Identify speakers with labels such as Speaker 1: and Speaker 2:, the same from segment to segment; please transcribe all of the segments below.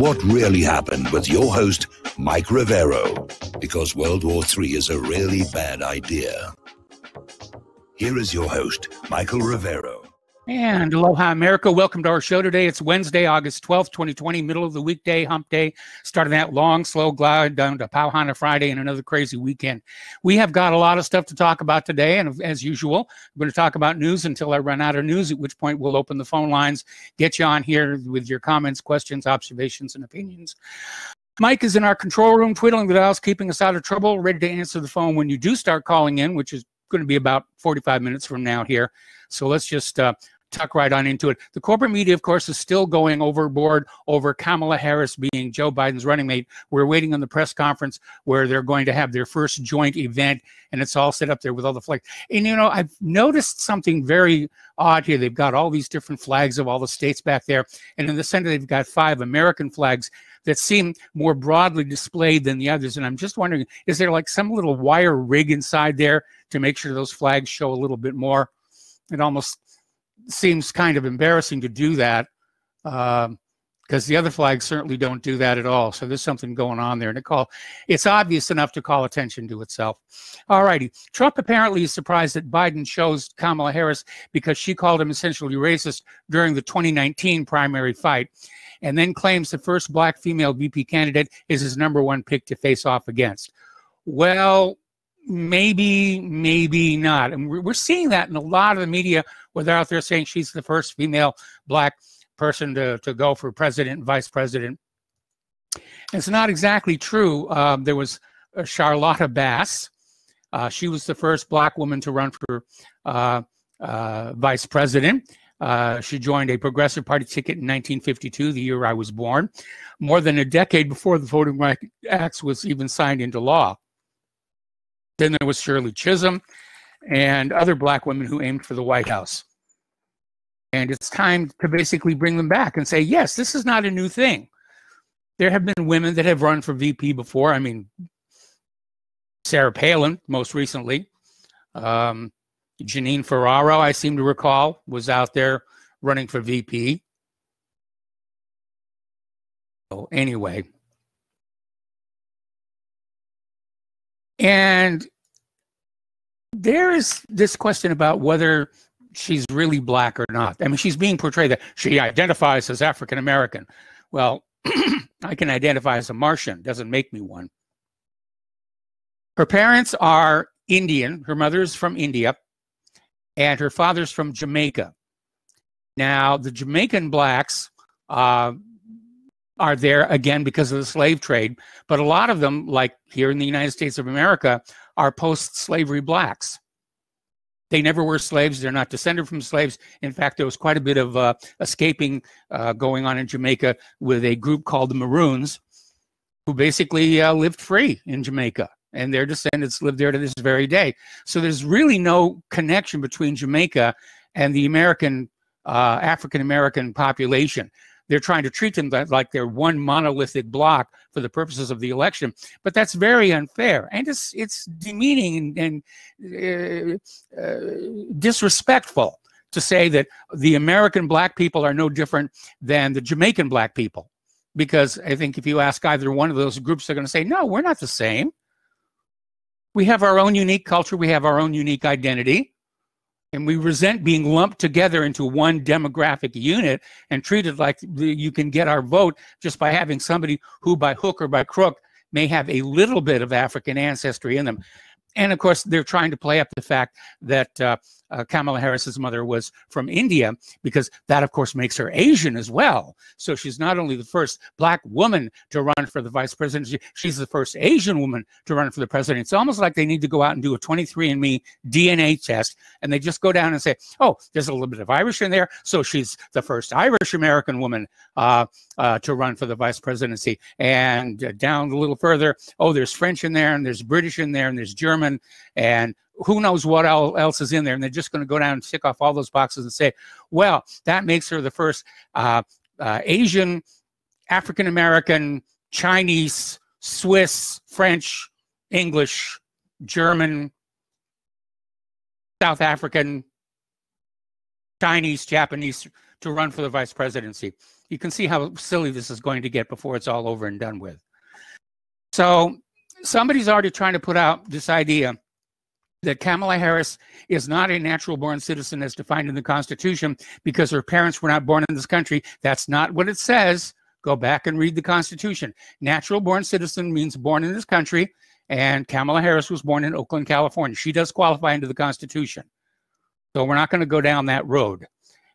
Speaker 1: What really happened with your host, Mike Rivero, because World War III is a really bad idea. Here is your host, Michael Rivero.
Speaker 2: And aloha, America. Welcome to our show today. It's Wednesday, August 12th, 2020, middle of the weekday, hump day, starting that long, slow glide down to Pauhana Friday and another crazy weekend. We have got a lot of stuff to talk about today, and as usual, I'm going to talk about news until I run out of news, at which point we'll open the phone lines, get you on here with your comments, questions, observations, and opinions. Mike is in our control room, twiddling the dials, keeping us out of trouble, ready to answer the phone when you do start calling in, which is going to be about 45 minutes from now here. So let's just tuck right on into it. The corporate media, of course, is still going overboard over Kamala Harris being Joe Biden's running mate. We're waiting on the press conference where they're going to have their first joint event, and it's all set up there with all the flags. And, you know, I've noticed something very odd here. They've got all these different flags of all the states back there, and in the center they've got 5 American flags that seem more broadly displayed than the others. And I'm just wondering, is there like some little wire rig inside there to make sure those flags show a little bit more? It almost seems kind of embarrassing to do that because the other flags certainly don't do that at all. So there's something going on there. And it's obvious enough to call attention to itself. All righty. Trump apparently is surprised that Biden chose Kamala Harris because she called him essentially racist during the 2019 primary fight, and then claims the first black female VP candidate is his #1 pick to face off against. Well, maybe, maybe not. And we're seeing that in a lot of the media where they're out there saying she's the first female black person to go for president and vice president. It's not exactly true. There was Charlotta Bass. She was the first black woman to run for vice president. She joined a Progressive Party ticket in 1952, the year I was born, more than a decade before the Voting Rights Act was even signed into law. Then there was Shirley Chisholm and other black women who aimed for the White House. And it's time to basically bring them back and say, yes, this is not a new thing. There have been women that have run for VP before. I mean, Sarah Palin, most recently. Janine Ferraro, I seem to recall, was out there running for VP. So anyway. And there is this question about whether she's really black or not. I mean, she's being portrayed that she identifies as African American. Well, I can identify as a Martian. Doesn't make me one. Her parents are Indian. Her mother is from India, and her father's from Jamaica. Now, the Jamaican blacks are there, again, because of the slave trade, but a lot of them, like here in the United States of America, are post-slavery blacks. They never were slaves. They're not descended from slaves. In fact, there was quite a bit of escaping going on in Jamaica with a group called the Maroons, who basically lived free in Jamaica, and their descendants live there to this very day. So there's really no connection between Jamaica and the American, African-American population. They're trying to treat them like they're one monolithic block for the purposes of the election, but that's very unfair, and it's demeaning and disrespectful to say that the American black people are no different than the Jamaican black people, because I think if you ask either one of those groups, they're going to say, no, we're not the same. We have our own unique culture, we have our own unique identity, and we resent being lumped together into one demographic unit and treated like you can get our vote just by having somebody who by hook or by crook may have a little bit of African ancestry in them. And of course, they're trying to play up the fact that Kamala Harris's mother was from India, because that, of course, makes her Asian as well. So she's not only the first black woman to run for the vice presidency, she's the first Asian woman to run for the president. It's almost like they need to go out and do a 23andMe DNA test, and they just go down and say, oh, there's a little bit of Irish in there, so she's the first Irish-American woman to run for the vice presidency. And down a little further, oh, there's French in there, and there's British in there, and there's German, and who knows what else is in there. And they're just going to go down and tick off all those boxes and say, well, that makes her the first Asian, African-American, Chinese, Swiss, French, English, German, South African, Chinese, Japanese to run for the vice presidency. You can see how silly this is going to get before it's all over and done with. So somebody's already trying to put out this idea that Kamala Harris is not a natural-born citizen as defined in the Constitution because her parents were not born in this country. That's not what it says. Go back and read the Constitution. Natural-born citizen means born in this country, and Kamala Harris was born in Oakland, California. She does qualify under the Constitution. So we're not going to go down that road.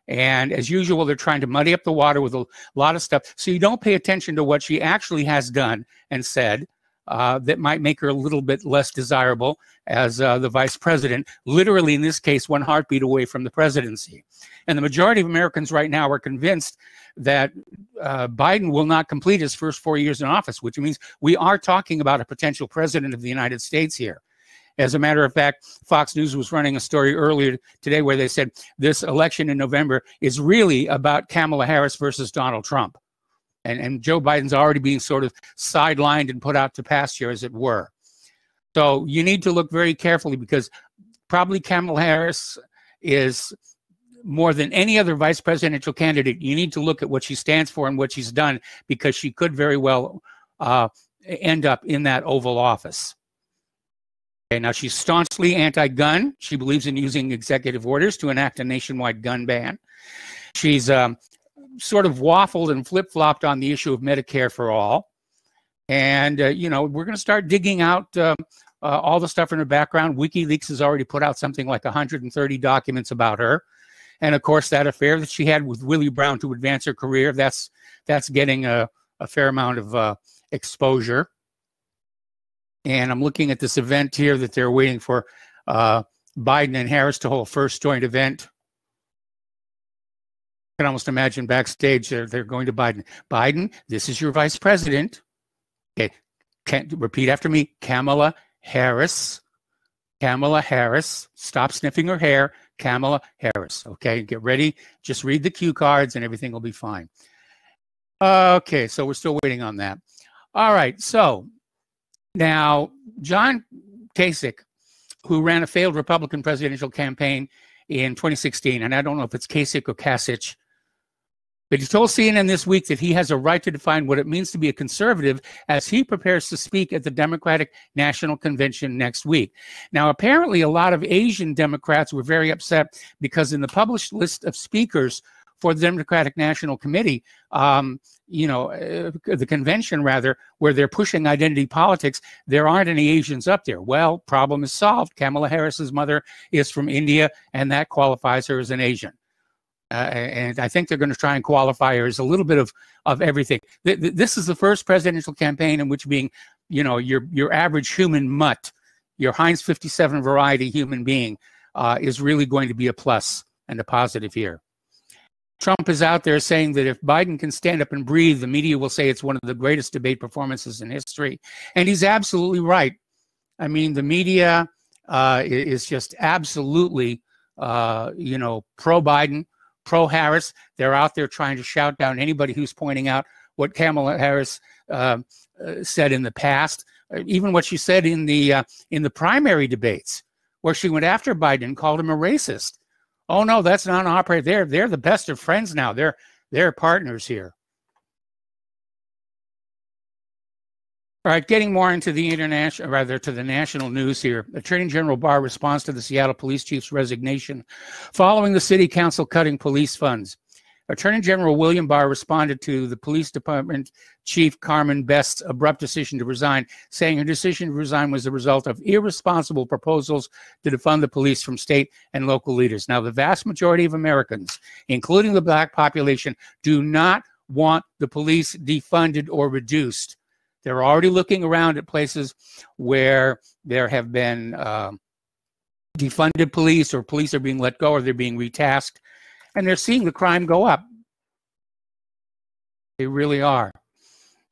Speaker 2: And as usual, they're trying to muddy up the water with a lot of stuff. So you don't pay attention to what she actually has done and said that might make her a little bit less desirable as the vice president, literally in this case, one heartbeat away from the presidency. And the majority of Americans right now are convinced that Biden will not complete his first 4 years in office, which means we are talking about a potential president of the United States here. As a matter of fact, Fox News was running a story earlier today where they said this election in November is really about Kamala Harris versus Donald Trump. And Joe Biden's already being sort of sidelined and put out to pasture, as it were. So you need to look very carefully because probably Kamala Harris is more than any other vice presidential candidate. You need to look at what she stands for and what she's done because she could very well end up in that Oval Office. Okay, now she's staunchly anti-gun. She believes in using executive orders to enact a nationwide gun ban. She's sort of waffled and flip-flopped on the issue of Medicare for all. And, you know, we're going to start digging out all the stuff in her background. WikiLeaks has already put out something like 130 documents about her. And, of course, that affair that she had with Willie Brown to advance her career, that's getting a fair amount of exposure. And I'm looking at this event here that they're waiting for Biden and Harris to hold a first joint event. I can almost imagine backstage they're going to Biden. Biden, this is your vice president. Okay, repeat after me. Kamala Harris. Kamala Harris. Stop sniffing her hair. Kamala Harris. Okay, get ready. Just read the cue cards and everything will be fine. Okay, so we're still waiting on that. All right, so now John Kasich, who ran a failed Republican presidential campaign in 2016, and I don't know if it's Kasich or Kasich, but he told CNN this week that he has a right to define what it means to be a conservative as he prepares to speak at the Democratic National Convention next week. Now, apparently, a lot of Asian Democrats were very upset because in the published list of speakers for the Democratic National Committee, you know, the convention rather, where they're pushing identity politics, there aren't any Asians up there. Well, problem is solved. Kamala Harris's mother is from India, and that qualifies her as an Asian. And I think they're going to try and qualify her as a little bit of everything. This is the first presidential campaign in which being, you know, your average human mutt, your Heinz 57 variety human being is really going to be a plus and a positive here. Trump is out there saying that if Biden can stand up and breathe, the media will say it's one of the greatest debate performances in history. And he's absolutely right. I mean, the media is just absolutely, you know, pro-Biden, pro-Harris. They're out there trying to shout down anybody who's pointing out what Kamala Harris said in the past, even what she said in the primary debates, where she went after Biden and called him a racist. Oh no, that's not an operator. They're the best of friends now. They're partners here. All right, getting more into the international, rather to the national news here. Attorney General Barr responds to the Seattle police chief's resignation following the city council cutting police funds. Attorney General William Barr responded to the police department chief Carmen Best's abrupt decision to resign, saying her decision to resign was the result of irresponsible proposals to defund the police from state and local leaders. Now, the vast majority of Americans, including the black population, do not want the police defunded or reduced. They're already looking around at places where there have been defunded police, or police are being let go, or they're being retasked, and they're seeing the crime go up. They really are.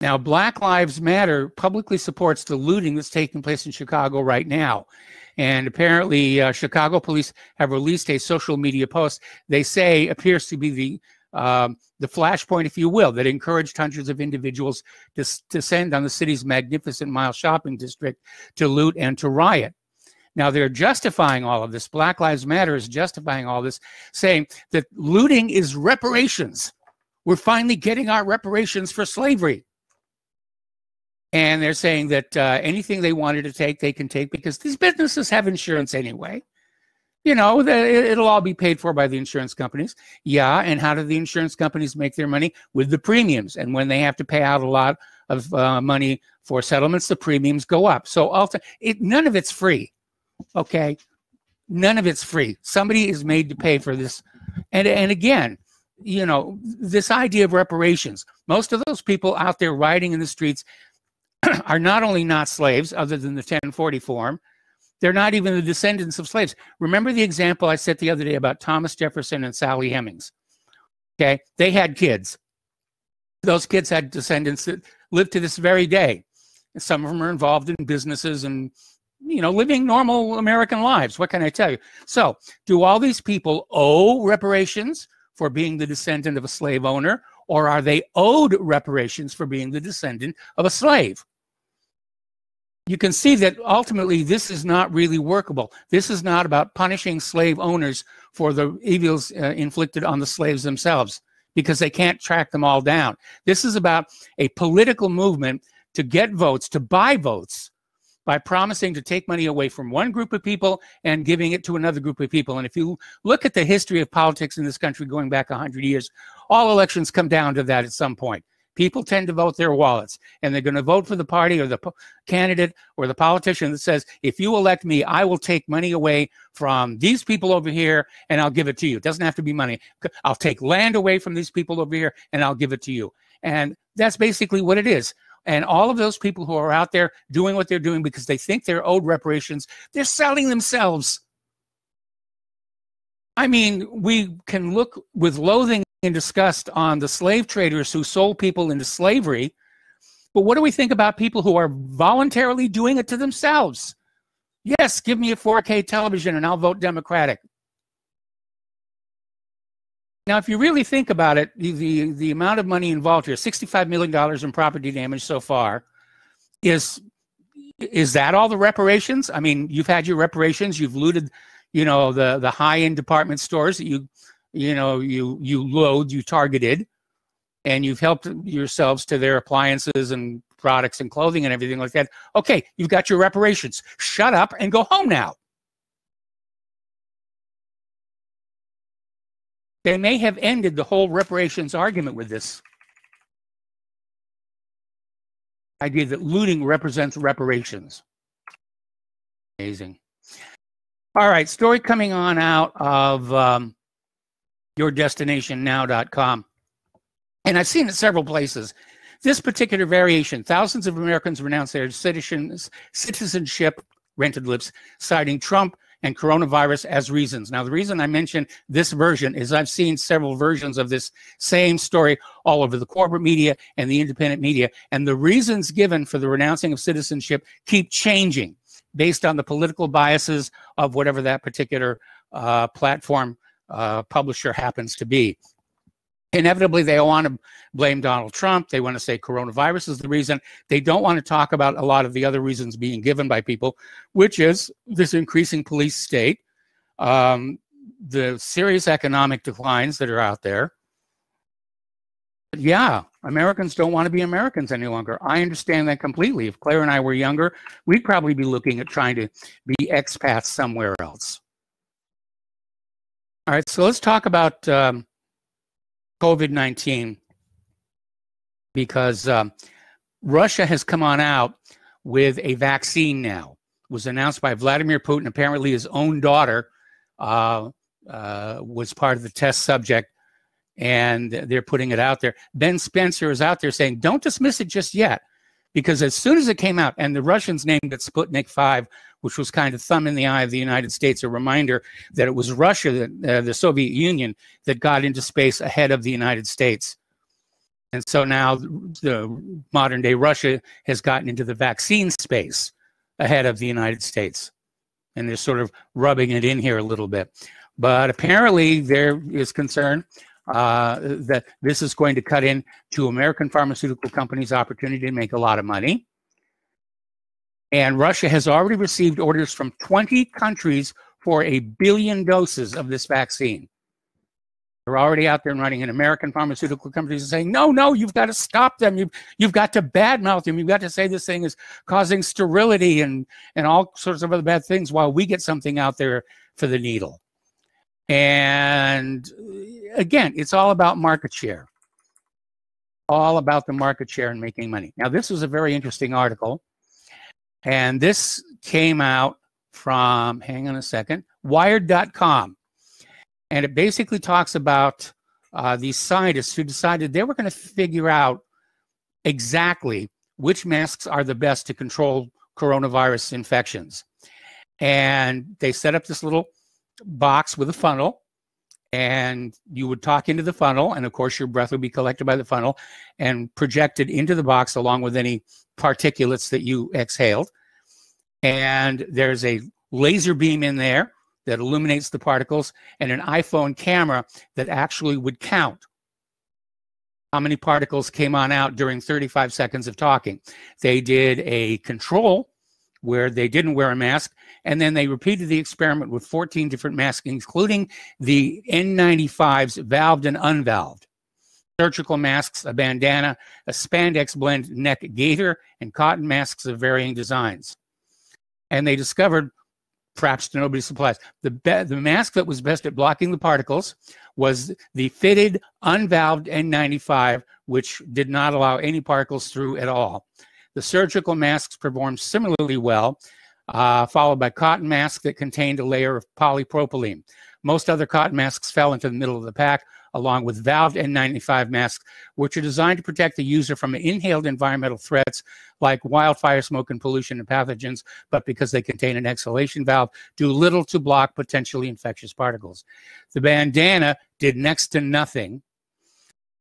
Speaker 2: Now, Black Lives Matter publicly supports the looting that's taking place in Chicago right now. And apparently, Chicago police have released a social media post they say appears to be the flashpoint, if you will, that encouraged hundreds of individuals to descend on the city's magnificent mile shopping district to loot and to riot. Now, they're justifying all of this. Black Lives Matter is justifying all this, saying that looting is reparations. we're finally getting our reparations for slavery. And they're saying that anything they wanted to take, they can take because these businesses have insurance anyway. You know, it'll all be paid for by the insurance companies. Yeah, and how do the insurance companies make their money? With the premiums. And when they have to pay out a lot of money for settlements, the premiums go up. So none of it's free, okay? None of it's free. Somebody is made to pay for this. And again, you know, this idea of reparations, most of those people out there riding in the streets are not only not slaves, other than the 1040 form, they're not even the descendants of slaves. Remember the example I said the other day about Thomas Jefferson and Sally Hemings? Okay, they had kids. Those kids had descendants that live to this very day. Some of them are involved in businesses and, you know, living normal American lives. What can I tell you? So, do all these people owe reparations for being the descendant of a slave owner, or are they owed reparations for being the descendant of a slave? You can see that ultimately this is not really workable. This is not about punishing slave owners for the evils inflicted on the slaves themselves, because they can't track them all down. This is about a political movement to get votes, to buy votes, by promising to take money away from one group of people and giving it to another group of people. And if you look at the history of politics in this country going back 100 years, all elections come down to that at some point. People tend to vote their wallets, and they're going to vote for the party or the candidate or the politician that says, if you elect me, I will take money away from these people over here and I'll give it to you. It doesn't have to be money. I'll take land away from these people over here and I'll give it to you. And that's basically what it is. And all of those people who are out there doing what they're doing because they think they're owed reparations, they're selling themselves. I mean, we can look with loathing and disgust on the slave traders who sold people into slavery, but what do we think about people who are voluntarily doing it to themselves? Yes, give me a 4K television and I'll vote Democratic. Now, if you really think about it, the amount of money involved here, $65 million in property damage so far, is that all the reparations? I mean, you've had your reparations, you've looted, you know, the high-end department stores that you targeted, and you've helped yourselves to their appliances and products and clothing and everything like that. Okay, you've got your reparations. Shut up and go home now. They may have ended the whole reparations argument with this idea that looting represents reparations. Amazing. All right, story coming on out of yourdestinationnow.com. And I've seen it several places. This particular variation, thousands of Americans renounce their citizenship, rented lips, citing Trump and coronavirus as reasons. Now, the reason I mention this version is I've seen several versions of this same story all over the corporate media and the independent media, and the reasons given for the renouncing of citizenship keep changing based on the political biases of whatever that particular platform publisher happens to be. Inevitably, they want to blame Donald Trump. They want to say coronavirus is the reason. They don't want to talk about a lot of the other reasons being given by people, which is this increasing police state, the serious economic declines that are out there. But yeah, Americans don't want to be Americans any longer. I understand that completely. If Claire and I were younger, we'd probably be looking at trying to be expats somewhere else. All right, so let's talk about COVID-19, because Russia has come on out with a vaccine now. It was announced by Vladimir Putin. Apparently his own daughter was part of the test subject, and they're putting it out there. Ben Spencer is out there saying, don't dismiss it just yet, because as soon as it came out, and the Russians named it Sputnik 5, which was kind of thumb in the eye of the United States, a reminder that it was Russia, the Soviet Union, that got into space ahead of the United States. And so now the modern day Russia has gotten into the vaccine space ahead of the United States. And they're sort of rubbing it in here a little bit. But apparently there is concern that this is going to cut into American pharmaceutical companies' opportunity to make a lot of money. And Russia has already received orders from 20 countries for 1 billion doses of this vaccine. They're already out there and running, and American pharmaceutical companies are saying, no, no, you've got to stop them. You've got to badmouth them. You've got to say this thing is causing sterility and all sorts of other bad things while we get something out there for the needle. And again, it's all about market share. All about the market share and making money. Now, this was a very interesting article. And this came out from, hang on a second, Wired.com. And it basically talks about these scientists who decided they were going to figure out exactly which masks are the best to control coronavirus infections. And they set up this little box with a funnel, and you would talk into the funnel, and of course your breath would be collected by the funnel and projected into the box along with any particulates that you exhaled. And there's a laser beam in there that illuminates the particles, and an iPhone camera that actually would count how many particles came on out during 35 seconds of talking. They did a control where they didn't wear a mask, and then they repeated the experiment with 14 different masks, including the N95s, valved and unvalved, surgical masks, a bandana, a spandex blend neck gaiter, and cotton masks of varying designs. And they discovered, perhaps to nobody's surprise, the mask that was best at blocking the particles was the fitted, unvalved N95, which did not allow any particles through at all. The surgical masks performed similarly well, followed by cotton masks that contained a layer of polypropylene. Most other cotton masks fell into the middle of the pack, along with valved N95 masks, which are designed to protect the user from inhaled environmental threats like wildfire, smoke, and pollution and pathogens, but because they contain an exhalation valve, do little to block potentially infectious particles. The bandana did next to nothing,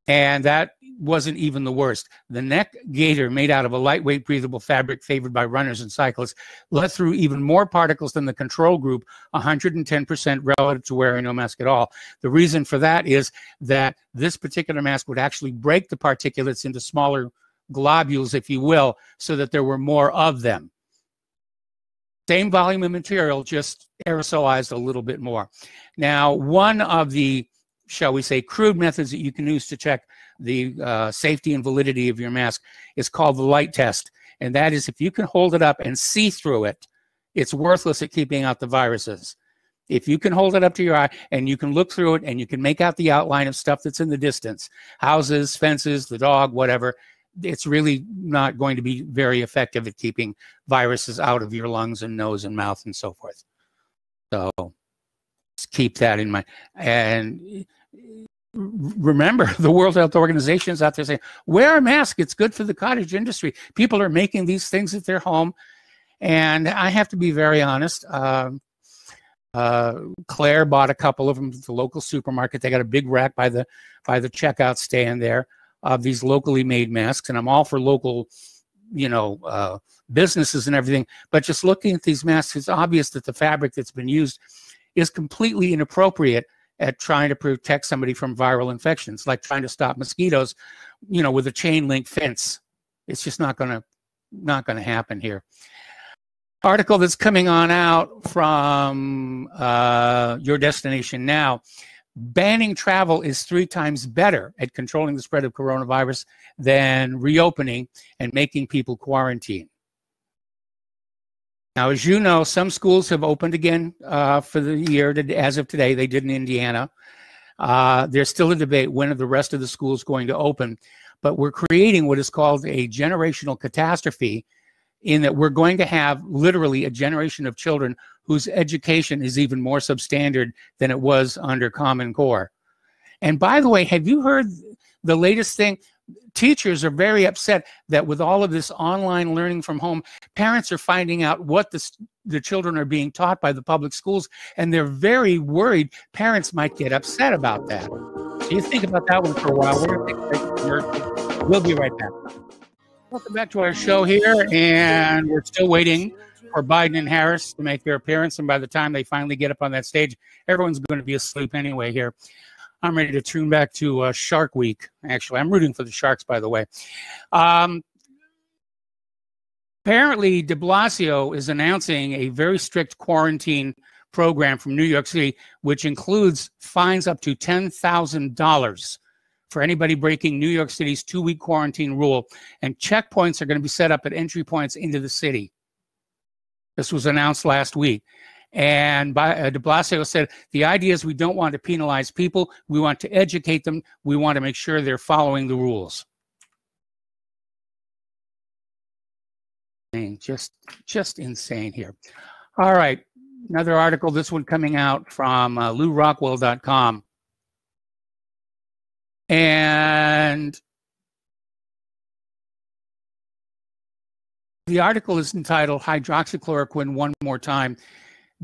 Speaker 2: and that wasn't even the worst. The neck gaiter, made out of a lightweight, breathable fabric favored by runners and cyclists, let through even more particles than the control group, 110% relative to wearing no mask at all. The reason for that is that this particular mask would actually break the particulates into smaller globules, if you will, so that there were more of them. Same volume of material, just aerosolized a little bit more. Now, one of the, shall we say, crude methods that you can use to check the safety and validity of your mask is called the light test. And that is, if you can hold it up and see through it, it's worthless at keeping out the viruses. If you can hold it up to your eye and you can look through it and you can make out the outline of stuff that's in the distance, houses, fences, the dog, whatever, it's really not going to be very effective at keeping viruses out of your lungs and nose and mouth and so forth. So just keep that in mind. And remember, the World Health Organization is out there saying, wear a mask. It's good for the cottage industry. People are making these things at their home. And I have to be very honest. Claire bought a couple of them at the local supermarket. They got a big rack by the checkout stand there of these locally made masks. And I'm all for local, businesses and everything. But just looking at these masks, it's obvious that the fabric that's been used is completely inappropriate at trying to protect somebody from viral infections, like trying to stop mosquitoes, with a chain link fence. It's just not going to happen here. Article that's coming on out from Your Destination Now. Banning travel is 3 times better at controlling the spread of coronavirus than reopening and making people quarantine. Now, as you know, some schools have opened again for the year. As of today, they did in Indiana. There's still a debate when are the rest of the schools going to open. But we're creating what is called a generational catastrophe, in that we're going to have literally a generation of children whose education is even more substandard than it was under Common Core. And by the way, have you heard the latest thing? Teachers are very upset that with all of this online learning from home, parents are finding out what the children are being taught by the public schools, and they're very worried parents might get upset about that. So you think about that one for a while. We're going to take a break. We'll be right back. Welcome back to our show here, and we're still waiting for Biden and Harris to make their appearance, and by the time they finally get up on that stage, everyone's going to be asleep anyway here. I'm ready to tune back to Shark Week. Actually, I'm rooting for the Sharks, by the way. Apparently, de Blasio is announcing a very strict quarantine program from New York City, which includes fines up to $10,000 for anybody breaking New York City's 2-week quarantine rule. And checkpoints are going to be set up at entry points into the city. This was announced last week. And de Blasio said, the idea is we don't want to penalize people. We want to educate them. We want to make sure they're following the rules. Just insane here. All right. Another article, this one coming out from LouRockwell.com. And the article is entitled Hydroxychloroquine One More Time,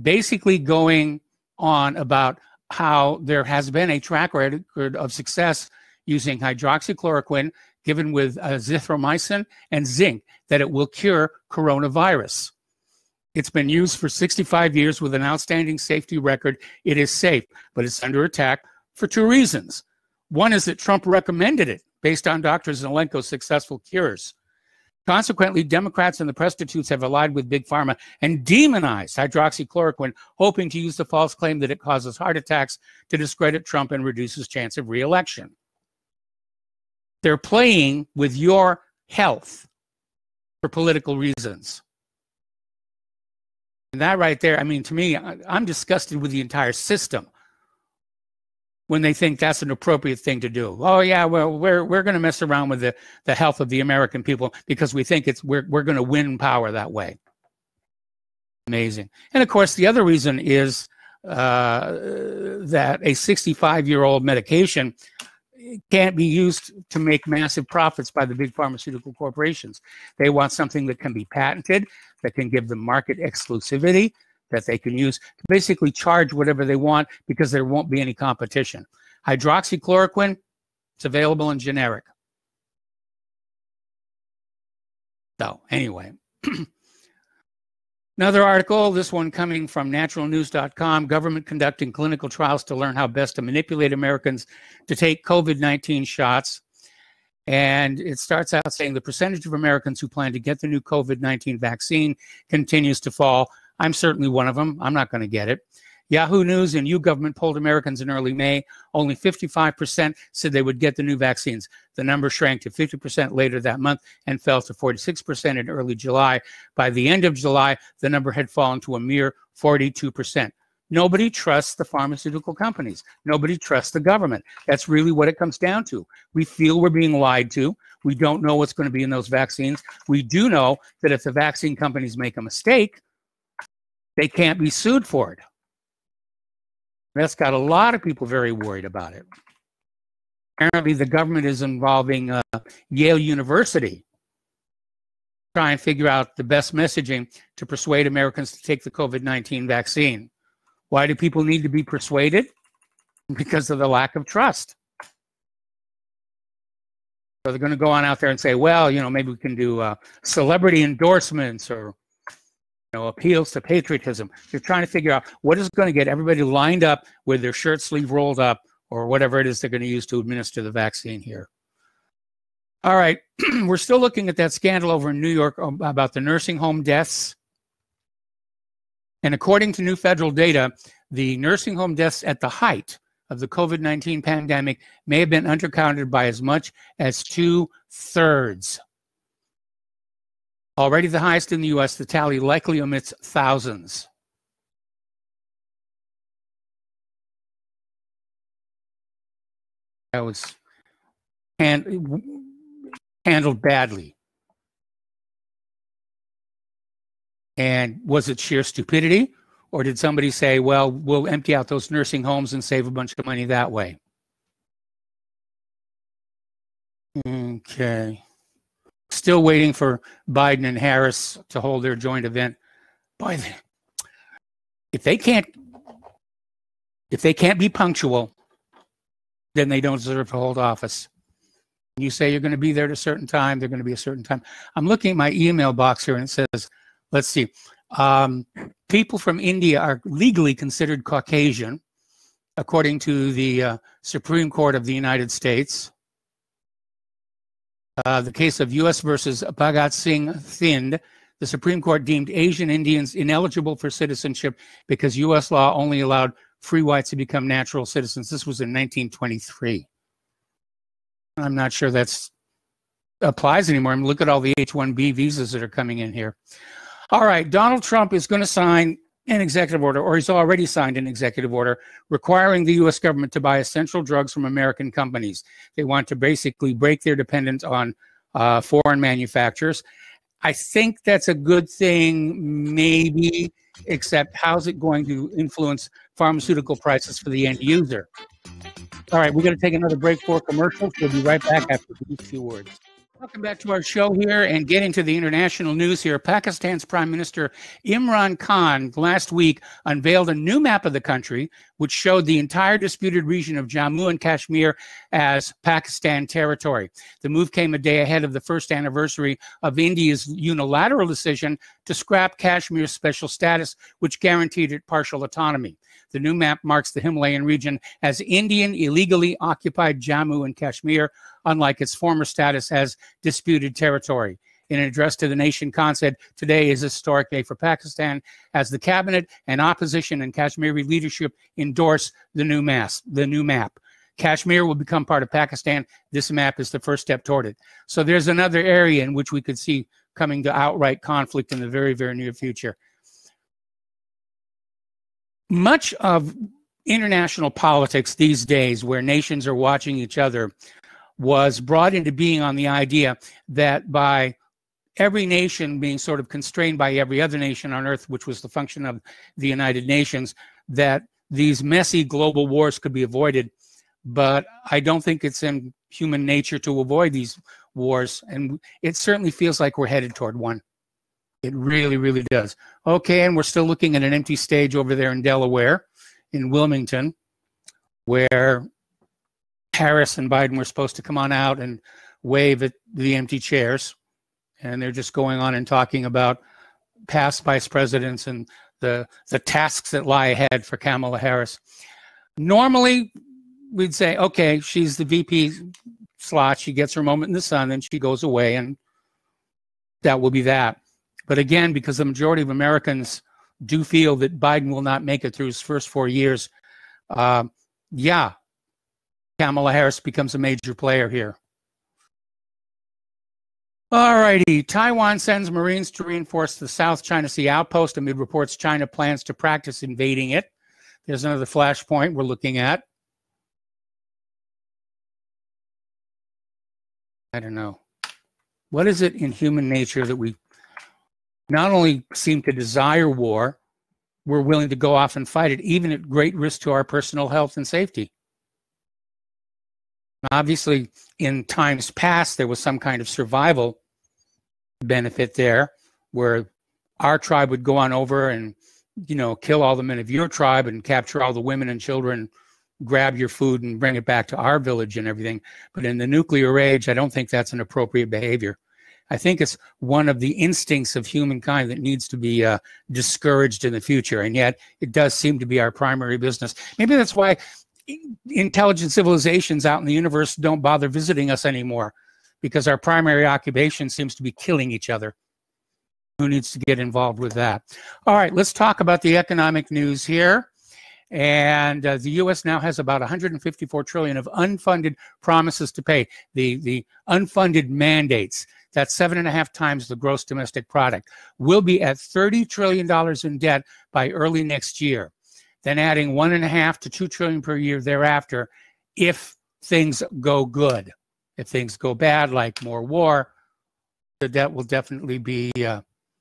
Speaker 2: basically going on about how there has been a track record of success using hydroxychloroquine given with azithromycin and zinc, that it will cure coronavirus. It's been used for 65 years with an outstanding safety record. It is safe, but it's under attack for 2 reasons. One is that Trump recommended it based on Dr. Zelenko's successful cures. Consequently, Democrats and the prostitutes have allied with Big Pharma and demonized hydroxychloroquine, hoping to use the false claim that it causes heart attacks to discredit Trump and reduce his chance of re-election. They're playing with your health for political reasons. And that right there, I mean, to me, I'm disgusted with the entire system when they think that's an appropriate thing to do. Oh yeah, well, we're going to mess around with the health of the American people because we think we're going to win power that way. Amazing. And of course, the other reason is that a 65-year-old medication can't be used to make massive profits by the big pharmaceutical corporations. They want something that can be patented, that can give them market exclusivity, that they can use to basically charge whatever they want because there won't be any competition. Hydroxychloroquine, it's available in generic. So anyway, another article, this one coming from naturalnews.com, government conducting clinical trials to learn how best to manipulate Americans to take COVID-19 shots. And it starts out saying the percentage of Americans who plan to get the new COVID-19 vaccine continues to fall. I'm certainly one of them. I'm not going to get it. Yahoo News and YouGovernment polled Americans in early May. Only 55% said they would get the new vaccines. The number shrank to 50% later that month and fell to 46% in early July. By the end of July, the number had fallen to a mere 42%. Nobody trusts the pharmaceutical companies. Nobody trusts the government. That's really what it comes down to. We feel we're being lied to. We don't know what's going to be in those vaccines. We do know that if the vaccine companies make a mistake, they can't be sued for it. That's got a lot of people very worried about it. Apparently, the government is involving Yale University, try and figure out the best messaging to persuade Americans to take the COVID-19 vaccine. Why do people need to be persuaded? Because of the lack of trust. So they're going to go on out there and say, well, you know, maybe we can do celebrity endorsements or appeals to patriotism. They're trying to figure out what is going to get everybody lined up with their shirt sleeve rolled up or whatever it is they're going to use to administer the vaccine here. All right. We're still looking at that scandal over in New York about the nursing home deaths. And according to new federal data, the nursing home deaths at the height of the COVID-19 pandemic may have been undercounted by as much as 2/3. Already the highest in the U.S., the tally likely omits thousands. That was handled badly. And was it sheer stupidity? Or did somebody say, well, we'll empty out those nursing homes and save a bunch of money that way? Okay. Still waiting for Biden and Harris to hold their joint event. Boy, if they can't be punctual, then they don't deserve to hold office. You say you're going to be there at a certain time, they're going to be a certain time. I'm looking at my email box here and it says, let's see, people from India are legally considered Caucasian, according to the Supreme Court of the United States. The case of U.S. versus Bhagat Singh Thind, The Supreme Court deemed Asian Indians ineligible for citizenship because U.S. law only allowed free whites to become natural citizens. This was in 1923. I'm not sure that's applies anymore. I mean, look at all the H-1B visas that are coming in here. All right, Donald Trump is going to sign an executive order, or he's already signed an executive order requiring the U.S. government to buy essential drugs from American companies. They want to basically break their dependence on foreign manufacturers. I think that's a good thing, maybe, except how's it going to influence pharmaceutical prices for the end user? All right, we're going to take another break for commercials. We'll be right back after these few words. Welcome back to our show here and getting to the international news here. Pakistan's Prime Minister Imran Khan last week unveiled a new map of the country, which showed the entire disputed region of Jammu and Kashmir as Pakistan territory. The move came a day ahead of the first anniversary of India's unilateral decision to scrap Kashmir's special status, which guaranteed it partial autonomy. The new map marks the Himalayan region as Indian illegally occupied Jammu and Kashmir, unlike its former status as disputed territory. In an address to the nation, Khan said, "Today is a historic day for Pakistan as the cabinet and opposition and Kashmiri leadership endorse the new map. Kashmir will become part of Pakistan. This map is the first step toward it." So there's another area in which we could see coming to outright conflict in the very, very near future. Much of international politics these days, where nations are watching each other, was brought into being on the idea that by every nation being sort of constrained by every other nation on Earth, which was the function of the United Nations, that these messy global wars could be avoided. But I don't think it's in human nature to avoid these wars, and it certainly feels like we're headed toward one. It really, really does. Okay, and we're still looking at an empty stage over there in Delaware, in Wilmington, where Harris and Biden were supposed to come on out and wave at the empty chairs. And they're just going on and talking about past vice presidents and the tasks that lie ahead for Kamala Harris. Normally, we'd say, okay, she's the VP slot. She gets her moment in the sun, and she goes away, and that will be that. But again, because the majority of Americans do feel that Biden will not make it through his first 4 years, yeah, Kamala Harris becomes a major player here. All righty. Taiwan sends Marines to reinforce the South China Sea outpost amid reports China plans to practice invading it. There's another flashpoint we're looking at. I don't know. What is it in human nature that we not only seem to desire war, we're willing to go off and fight it, even at great risk to our personal health and safety? Obviously, in times past, there was some kind of survival benefit there, where our tribe would go on over and, you know, kill all the men of your tribe and capture all the women and children, grab your food and bring it back to our village and everything. But in the nuclear age, I don't think that's an appropriate behavior. I think it's one of the instincts of humankind that needs to be discouraged in the future. And yet it does seem to be our primary business. Maybe that's why intelligent civilizations out in the universe don't bother visiting us anymore, because our primary occupation seems to be killing each other. Who needs to get involved with that? All right, let's talk about the economic news here. And the U.S. now has about $154 trillion of unfunded promises to pay, the unfunded mandates. That's 7.5 times the gross domestic product. We'll be at $30 trillion in debt by early next year, then adding 1.5 to 2 trillion per year thereafter if things go good. If things go bad, like more war, the debt will definitely be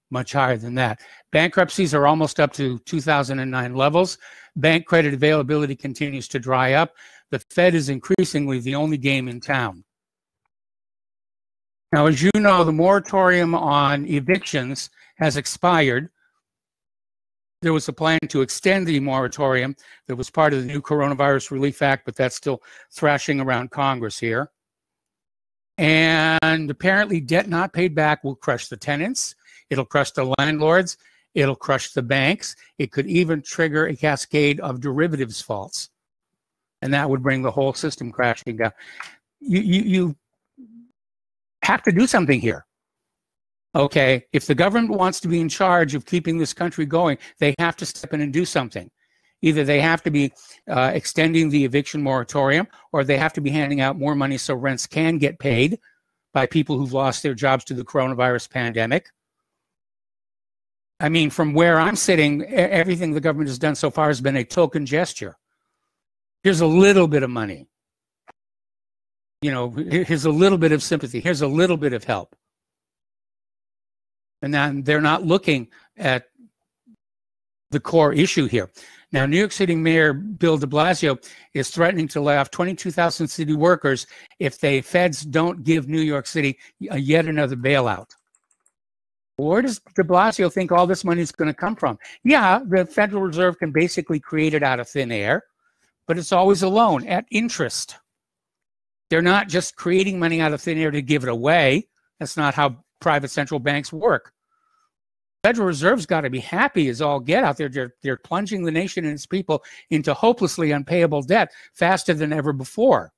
Speaker 2: much higher than that. Bankruptcies are almost up to 2009 levels. Bank credit availability continues to dry up. The Fed is increasingly the only game in town. Now, as you know, the moratorium on evictions has expired. There was a plan to extend the moratorium that was part of the new Coronavirus Relief Act, but that's still thrashing around Congress here. And apparently debt not paid back will crush the tenants. It'll crush the landlords. It'll crush the banks. It could even trigger a cascade of derivatives faults. And that would bring the whole system crashing down. You have to do something here. Okay, if the government wants to be in charge of keeping this country going, they have to step in and do something. Either they have to be extending the eviction moratorium, or they have to be handing out more money so rents can get paid by people who've lost their jobs to the coronavirus pandemic. I mean, from where I'm sitting, everything the government has done so far has been a token gesture. Here's a little bit of money. You know, here's a little bit of sympathy. Here's a little bit of help. And then they're not looking at the core issue here. Now, New York City Mayor Bill de Blasio is threatening to lay off 22,000 city workers if the feds don't give New York City yet another bailout. Where does de Blasio think all this money is going to come from? Yeah, the Federal Reserve can basically create it out of thin air, but it's always a loan at interest. They're not just creating money out of thin air to give it away. That's not how private central banks work. Federal Reserve's got to be happy as all get out there. They're plunging the nation and its people into hopelessly unpayable debt faster than ever before.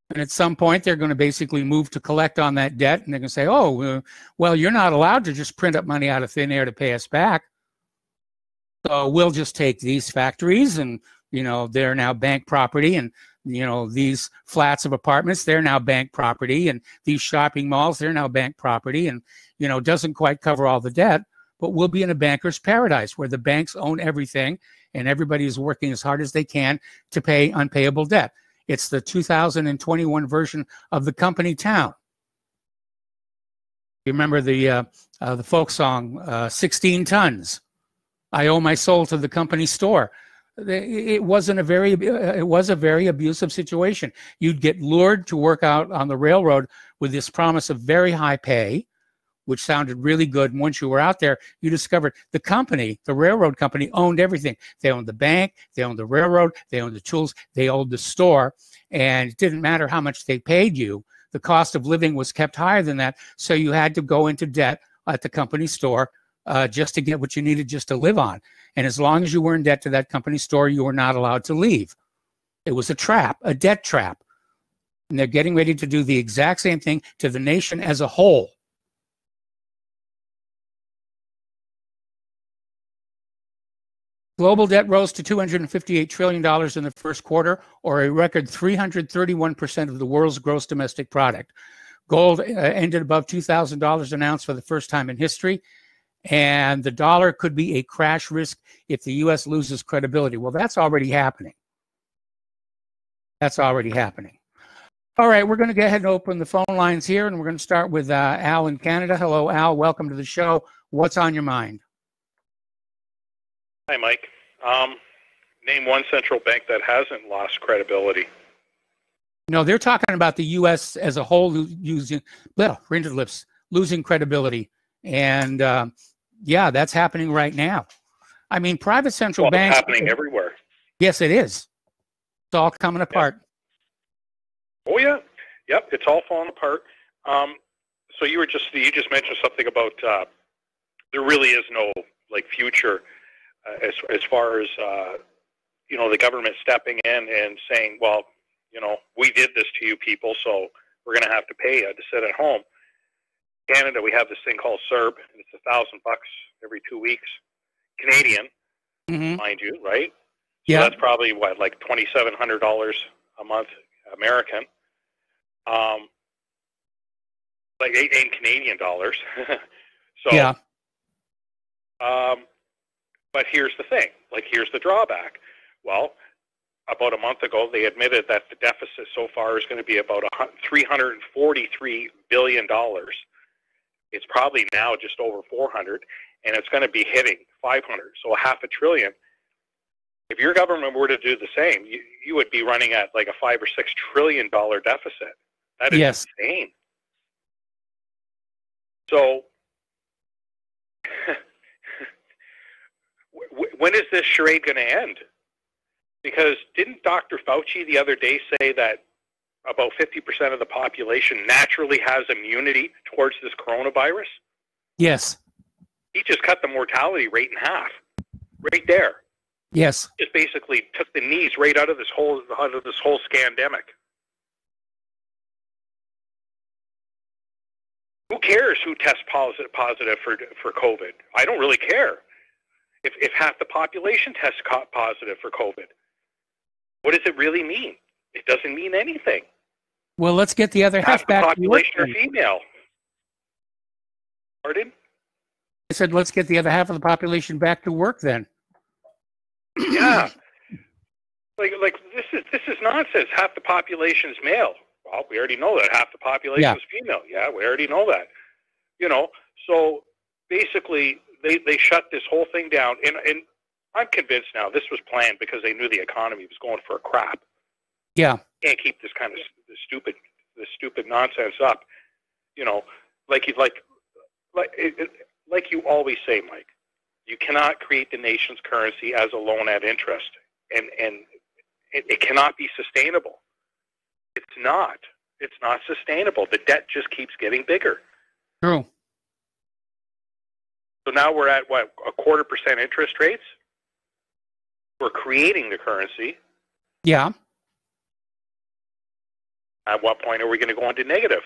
Speaker 2: And at some point, they're going to basically move to collect on that debt, and they're going to say, oh, well, you're not allowed to just print up money out of thin air to pay us back. So we'll just take these factories, and, you know, they're now bank property, and, you know, these flats of apartments, they're now bank property, and these shopping malls, they're now bank property, and, you know, doesn't quite cover all the debt, but we'll be in a banker's paradise where the banks own everything and everybody is working as hard as they can to pay unpayable debt. It's the 2021 version of the company town. You remember the folk song, 16 tons. I owe my soul to the company store. It was a very abusive situation. You'd get lured to work out on the railroad with this promise of very high pay, which sounded really good. And once you were out there, you discovered the company, the railroad company, owned everything. They owned the bank, they owned the railroad, they owned the tools, they owned the store. And it didn't matter how much they paid you. The cost of living was kept higher than that. So you had to go into debt at the company store just to get what you needed just to live on. And as long as you were in debt to that company store, you were not allowed to leave. It was a trap, a debt trap. And they're getting ready to do the exact same thing to the nation as a whole. Global debt rose to $258 trillion in the first quarter, or a record 331% of the world's gross domestic product. Gold ended above $2,000 an ounce for the first time in history, and the dollar could be a crash risk if the U.S. loses credibility. Well, that's already happening. That's already happening. All right, we're going to go ahead and open the phone lines here, and we're going to start with Al in Canada. Hello, Al. Welcome to the show. What's on your mind?
Speaker 3: Hi, Mike. Name one central bank that hasn't lost credibility.
Speaker 2: No, they're talking about the U.S. as a whole losing credibility. And, yeah, that's happening right now. I mean, private central banks...
Speaker 3: It's happening everywhere.
Speaker 2: Yes, it is. It's all coming apart.
Speaker 3: Yep. Oh, yeah. Yep, it's all falling apart. So you just mentioned something about there really is no, future as far as, the government stepping in and saying, well, we did this to you people, so we're going to have to pay you to sit at home. Canada, we have this thing called CERB, and it's $1,000 every 2 weeks. Canadian, mind you, right? So
Speaker 2: yeah.
Speaker 3: That's probably, $2,700 a month American. In Canadian dollars. So,
Speaker 2: yeah.
Speaker 3: But here's the thing, here's the drawback. Well, about a month ago, they admitted that the deficit so far is going to be about $343 billion. It's probably now just over 400, and it's going to be hitting 500, so $500 billion. If your government were to do the same, you would be running at a $5 or $6 trillion deficit. That is insane. So, when is this charade going to end? Because didn't Dr. Fauci the other day say that about 50% of the population naturally has immunity towards this coronavirus?
Speaker 2: Yes.
Speaker 3: He just cut the mortality rate in half, right there.
Speaker 2: Yes.
Speaker 3: Just basically took the knees right out of this whole scandemic. Who cares who tests positive for COVID? I don't really care. If half the population tests positive for COVID, what does it really mean? It doesn't mean anything.
Speaker 2: Well, let's get the other half back to work.
Speaker 3: Half the population are female. Pardon?
Speaker 2: I said, let's get the other half of the population back to work then.
Speaker 3: Yeah. Like this is nonsense. Half the population is male. Well, we already know that. Half the population is female. Yeah, we already know that. You know, so basically they shut this whole thing down, and I'm convinced now this was planned because they knew the economy was going for a crap.
Speaker 2: Yeah.
Speaker 3: Can't keep this kind of this stupid nonsense up. You know, like you always say, Mike, you cannot create the nation's currency as a loan at interest, and it cannot be sustainable. It's not. It's not sustainable. The debt just keeps getting bigger.
Speaker 2: True.
Speaker 3: So now we're at what, 0.25% interest rates? We're creating the currency.
Speaker 2: Yeah.
Speaker 3: At what point are we going to go into negative?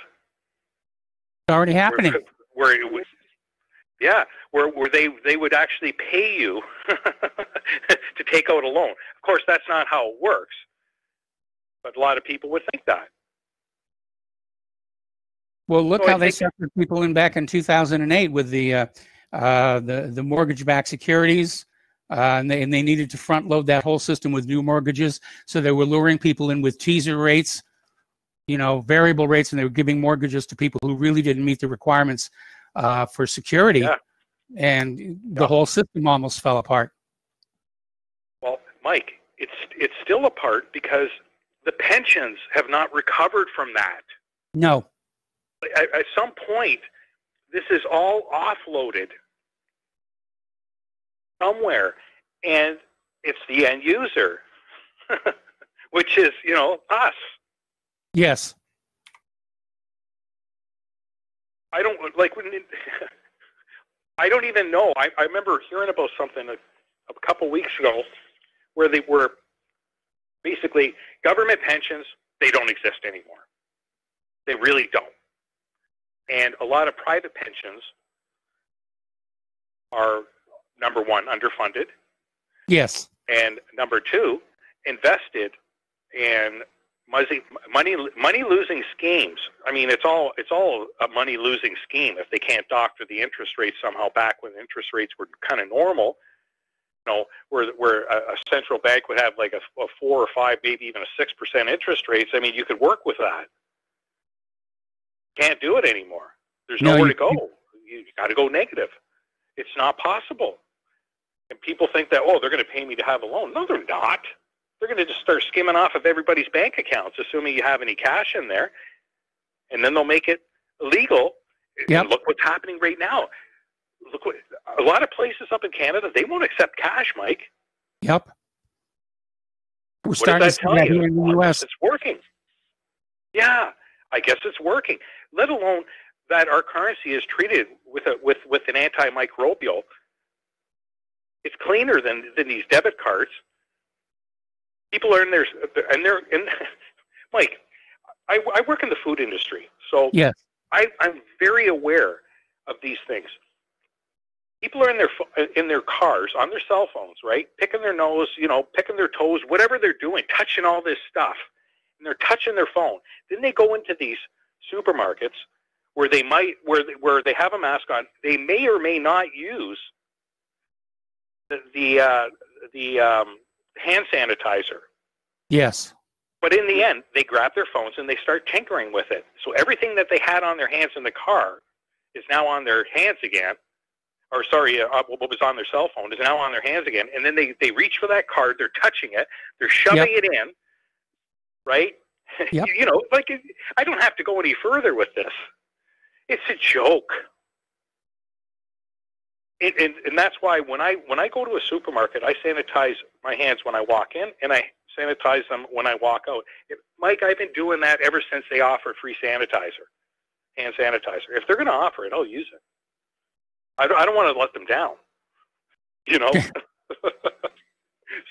Speaker 2: It's already happening.
Speaker 3: Where they would actually pay you to take out a loan. Of course, that's not how it works. But a lot of people would think that.
Speaker 2: Well, look how they suckered people in back in 2008 with the mortgage-backed securities, and they needed to front load that whole system with new mortgages. So they were luring people in with teaser rates, you know, variable rates, and they were giving mortgages to people who really didn't meet the requirements for security. Yeah. And the whole system almost fell apart. Well,
Speaker 3: Mike, it's still apart because the pensions have not recovered from that.
Speaker 2: No.
Speaker 3: At some point, this is all offloaded somewhere, and it's the end user, which is, you know, us.
Speaker 2: Yes.
Speaker 3: I don't even know. I remember hearing about something a couple weeks ago where they were basically government pensions, they don't exist anymore. They really don't. And a lot of private pensions are, number one, underfunded.
Speaker 2: Yes.
Speaker 3: And number two, invested in money losing schemes. I mean, it's all a money losing scheme if they can't doctor the interest rates somehow back when interest rates were kind of normal. You know, where a central bank would have like a 4 or 5, maybe even a 6% interest rates. I mean, you could work with that. Can't do it anymore. There's nowhere to go. You got to go negative. It's not possible. And people think that, oh, they're going to pay me to have a loan. No, they're not. They're going to just start skimming off of everybody's bank accounts, assuming you have any cash in there, and then they'll make it illegal.
Speaker 2: Yep.
Speaker 3: And look what's happening right now. Look what a lot of places up in Canada, they won't accept cash, Mike.
Speaker 2: Yep. We're starting to see that here in the U.S.
Speaker 3: It's working. Yeah, I guess it's working. Let alone that our currency is treated with an antimicrobial. It's cleaner than these debit cards. People are in there, and Mike, I work in the food industry, so
Speaker 2: yes.
Speaker 3: I'm very aware of these things. People are in their cars, on their cell phones, right? Picking their nose, you know, picking their toes, whatever they're doing, touching all this stuff, and they're touching their phone. Then they go into these supermarkets where they have a mask on. They may or may not use the hand sanitizer.
Speaker 2: Yes.
Speaker 3: But in the end, they grab their phones and they start tinkering with it. So everything that they had on their hands in the car is now on their hands again. Or sorry, what was on their cell phone is now on their hands again. And then they reach for that card, they're touching it, they're shoving it in, right?
Speaker 2: Yep.
Speaker 3: You know, like, I don't have to go any further with this. It's a joke. And that's why when I go to a supermarket, I sanitize my hands when I walk in, and I sanitize them when I walk out. Mike, I've been doing that ever since they offered free sanitizer, hand sanitizer. If they're going to offer it, I'll use it. I don't want to let them down, you know.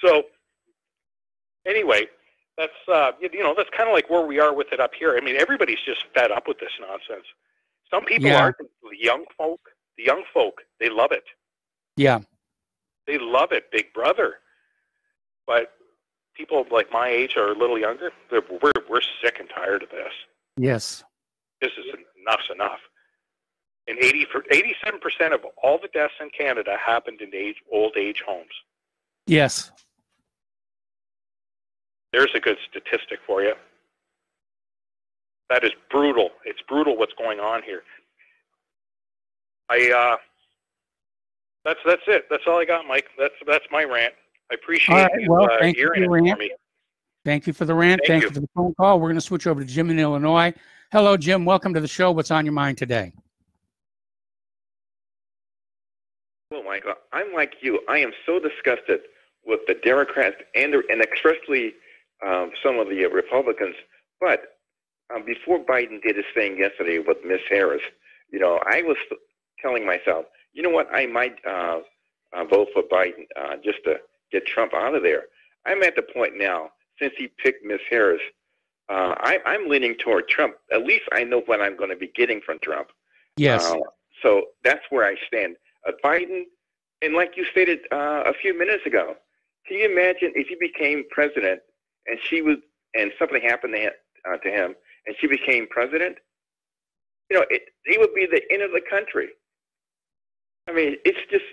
Speaker 3: So anyway, that's you know, that's kind of like where we are with it up here. I mean, everybody's just fed up with this nonsense. Some people are. The young folk, they love it.
Speaker 2: Yeah.
Speaker 3: They love it, Big Brother. But people like my age or a little younger, we're sick and tired of this.
Speaker 2: Yes.
Speaker 3: This is enough's enough. And 87% of all the deaths in Canada happened in old age homes.
Speaker 2: Yes.
Speaker 3: There's a good statistic for you. That is brutal. It's brutal what's going on here. That's it. That's all I got, Mike. That's my rant. I appreciate
Speaker 2: thank you
Speaker 3: hearing
Speaker 2: for
Speaker 3: it
Speaker 2: the
Speaker 3: for
Speaker 2: rant.
Speaker 3: me.
Speaker 2: Thank you for the rant. Thank you for the phone call. We're going to switch over to Jim in Illinois. Hello, Jim. Welcome to the show. What's on your mind today?
Speaker 4: Well, Michael, I'm like you. I am so disgusted with the Democrats and especially some of the Republicans. But before Biden did his thing yesterday with Miss Harris, I was telling myself, you know what, I might vote for Biden just to get Trump out of there. I'm at the point now, since he picked Miss Harris, I'm leaning toward Trump. At least I know what I'm going to be getting from Trump.
Speaker 2: Yes.
Speaker 4: So that's where I stand. Biden, and like you stated a few minutes ago, can you imagine if he became president and something happened to him and she became president? It would be the end of the country. I mean, it's just,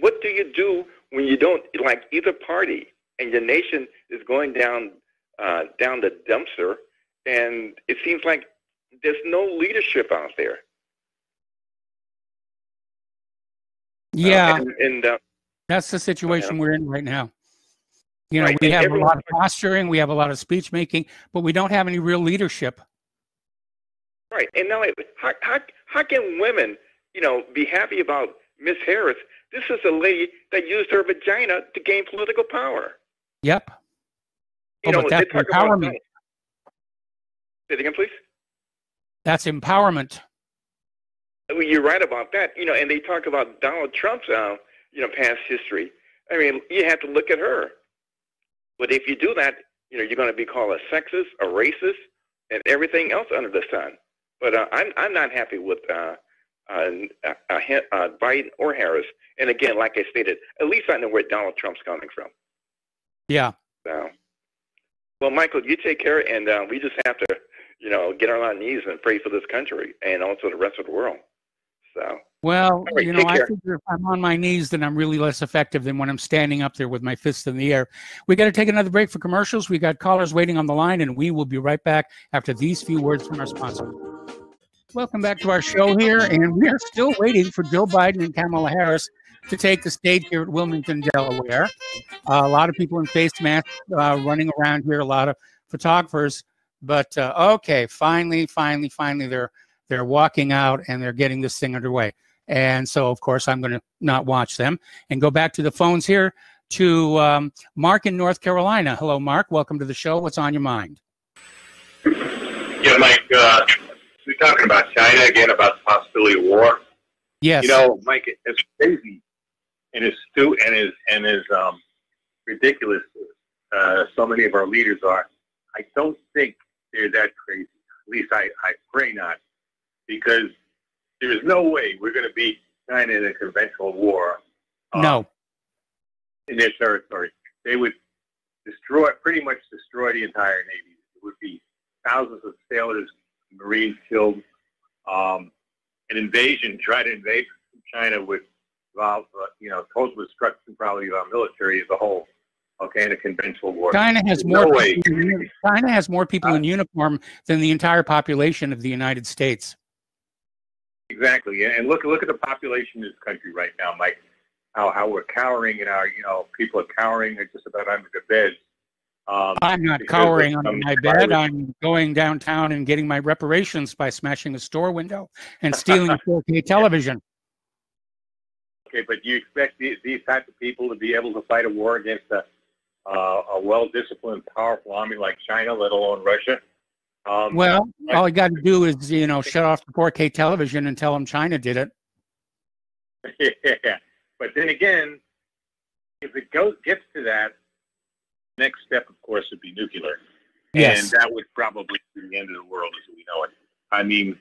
Speaker 4: what do you do when you don't like either party and your nation is going down the dumpster, and it seems like there's no leadership out there.
Speaker 2: Yeah, that's the situation we're in right now.
Speaker 4: Right.
Speaker 2: We have a lot of posturing, we have a lot of speech making, but we don't have any real leadership.
Speaker 4: Right. And now, how can women, be happy about Miss Harris? This is a lady that used her vagina to gain political power.
Speaker 2: Yep. But that's empowerment.
Speaker 4: Say it again, please.
Speaker 2: That's empowerment.
Speaker 4: Well, you're right about that. And they talk about Donald Trump's, past history. I mean, you have to look at her. But if you do that, you're going to be called a sexist, a racist, and everything else under the sun. But I'm not happy with Biden or Harris. And again, like I stated, at least I know where Donald Trump's coming from.
Speaker 2: Yeah.
Speaker 4: So, well, Michael, you take care, and we just have to, get on our knees and pray for this country and also the rest of the world. So.
Speaker 2: Well,
Speaker 4: right,
Speaker 2: I figure if I'm on my knees, then I'm really less effective than when I'm standing up there with my fists in the air. We got to take another break for commercials. We got callers waiting on the line, and we will be right back after these few words from our sponsor. Welcome back to our show here, and we are still waiting for Joe Biden and Kamala Harris to take the stage here at Wilmington, Delaware. A lot of people in face masks running around here, a lot of photographers. But okay, finally, they're walking out and they're getting this thing underway. And so, of course, I'm going to not watch them and go back to the phones here to Mark in North Carolina. Hello, Mark. Welcome to the show. What's on your mind?
Speaker 5: Yeah, Mike, we're talking about China again, about the possibility of war.
Speaker 2: Yes.
Speaker 5: Mike, it's crazy and it's stupid and is ridiculous. So many of our leaders are. I don't think they're that crazy. At least I pray not, because there's no way we're going to beat China in a conventional war.
Speaker 2: No.
Speaker 5: In their territory. They would pretty much destroy the entire Navy. It would be thousands of sailors, Marines killed. An invasion, try to invade China would involve, total destruction probably of our military as a whole. Okay, in a conventional war.
Speaker 2: China has more people in uniform than the entire population of the United States.
Speaker 5: Exactly, and look at the population in this country right now, Mike. How we're cowering, and our people are cowering just about under their beds.
Speaker 2: I'm not cowering under my bed. I'm going downtown and getting my reparations by smashing a store window and stealing a 4K television.
Speaker 5: Okay, but you expect these types of people to be able to fight a war against a well-disciplined, powerful army like China, let alone Russia?
Speaker 2: Well, all you got to do is, shut off the 4K television and tell them China did it.
Speaker 5: Yeah, but then again, if it gets to that, next step, of course, would be nuclear.
Speaker 2: Yes.
Speaker 5: And that would probably be the end of the world as we know it. I mean,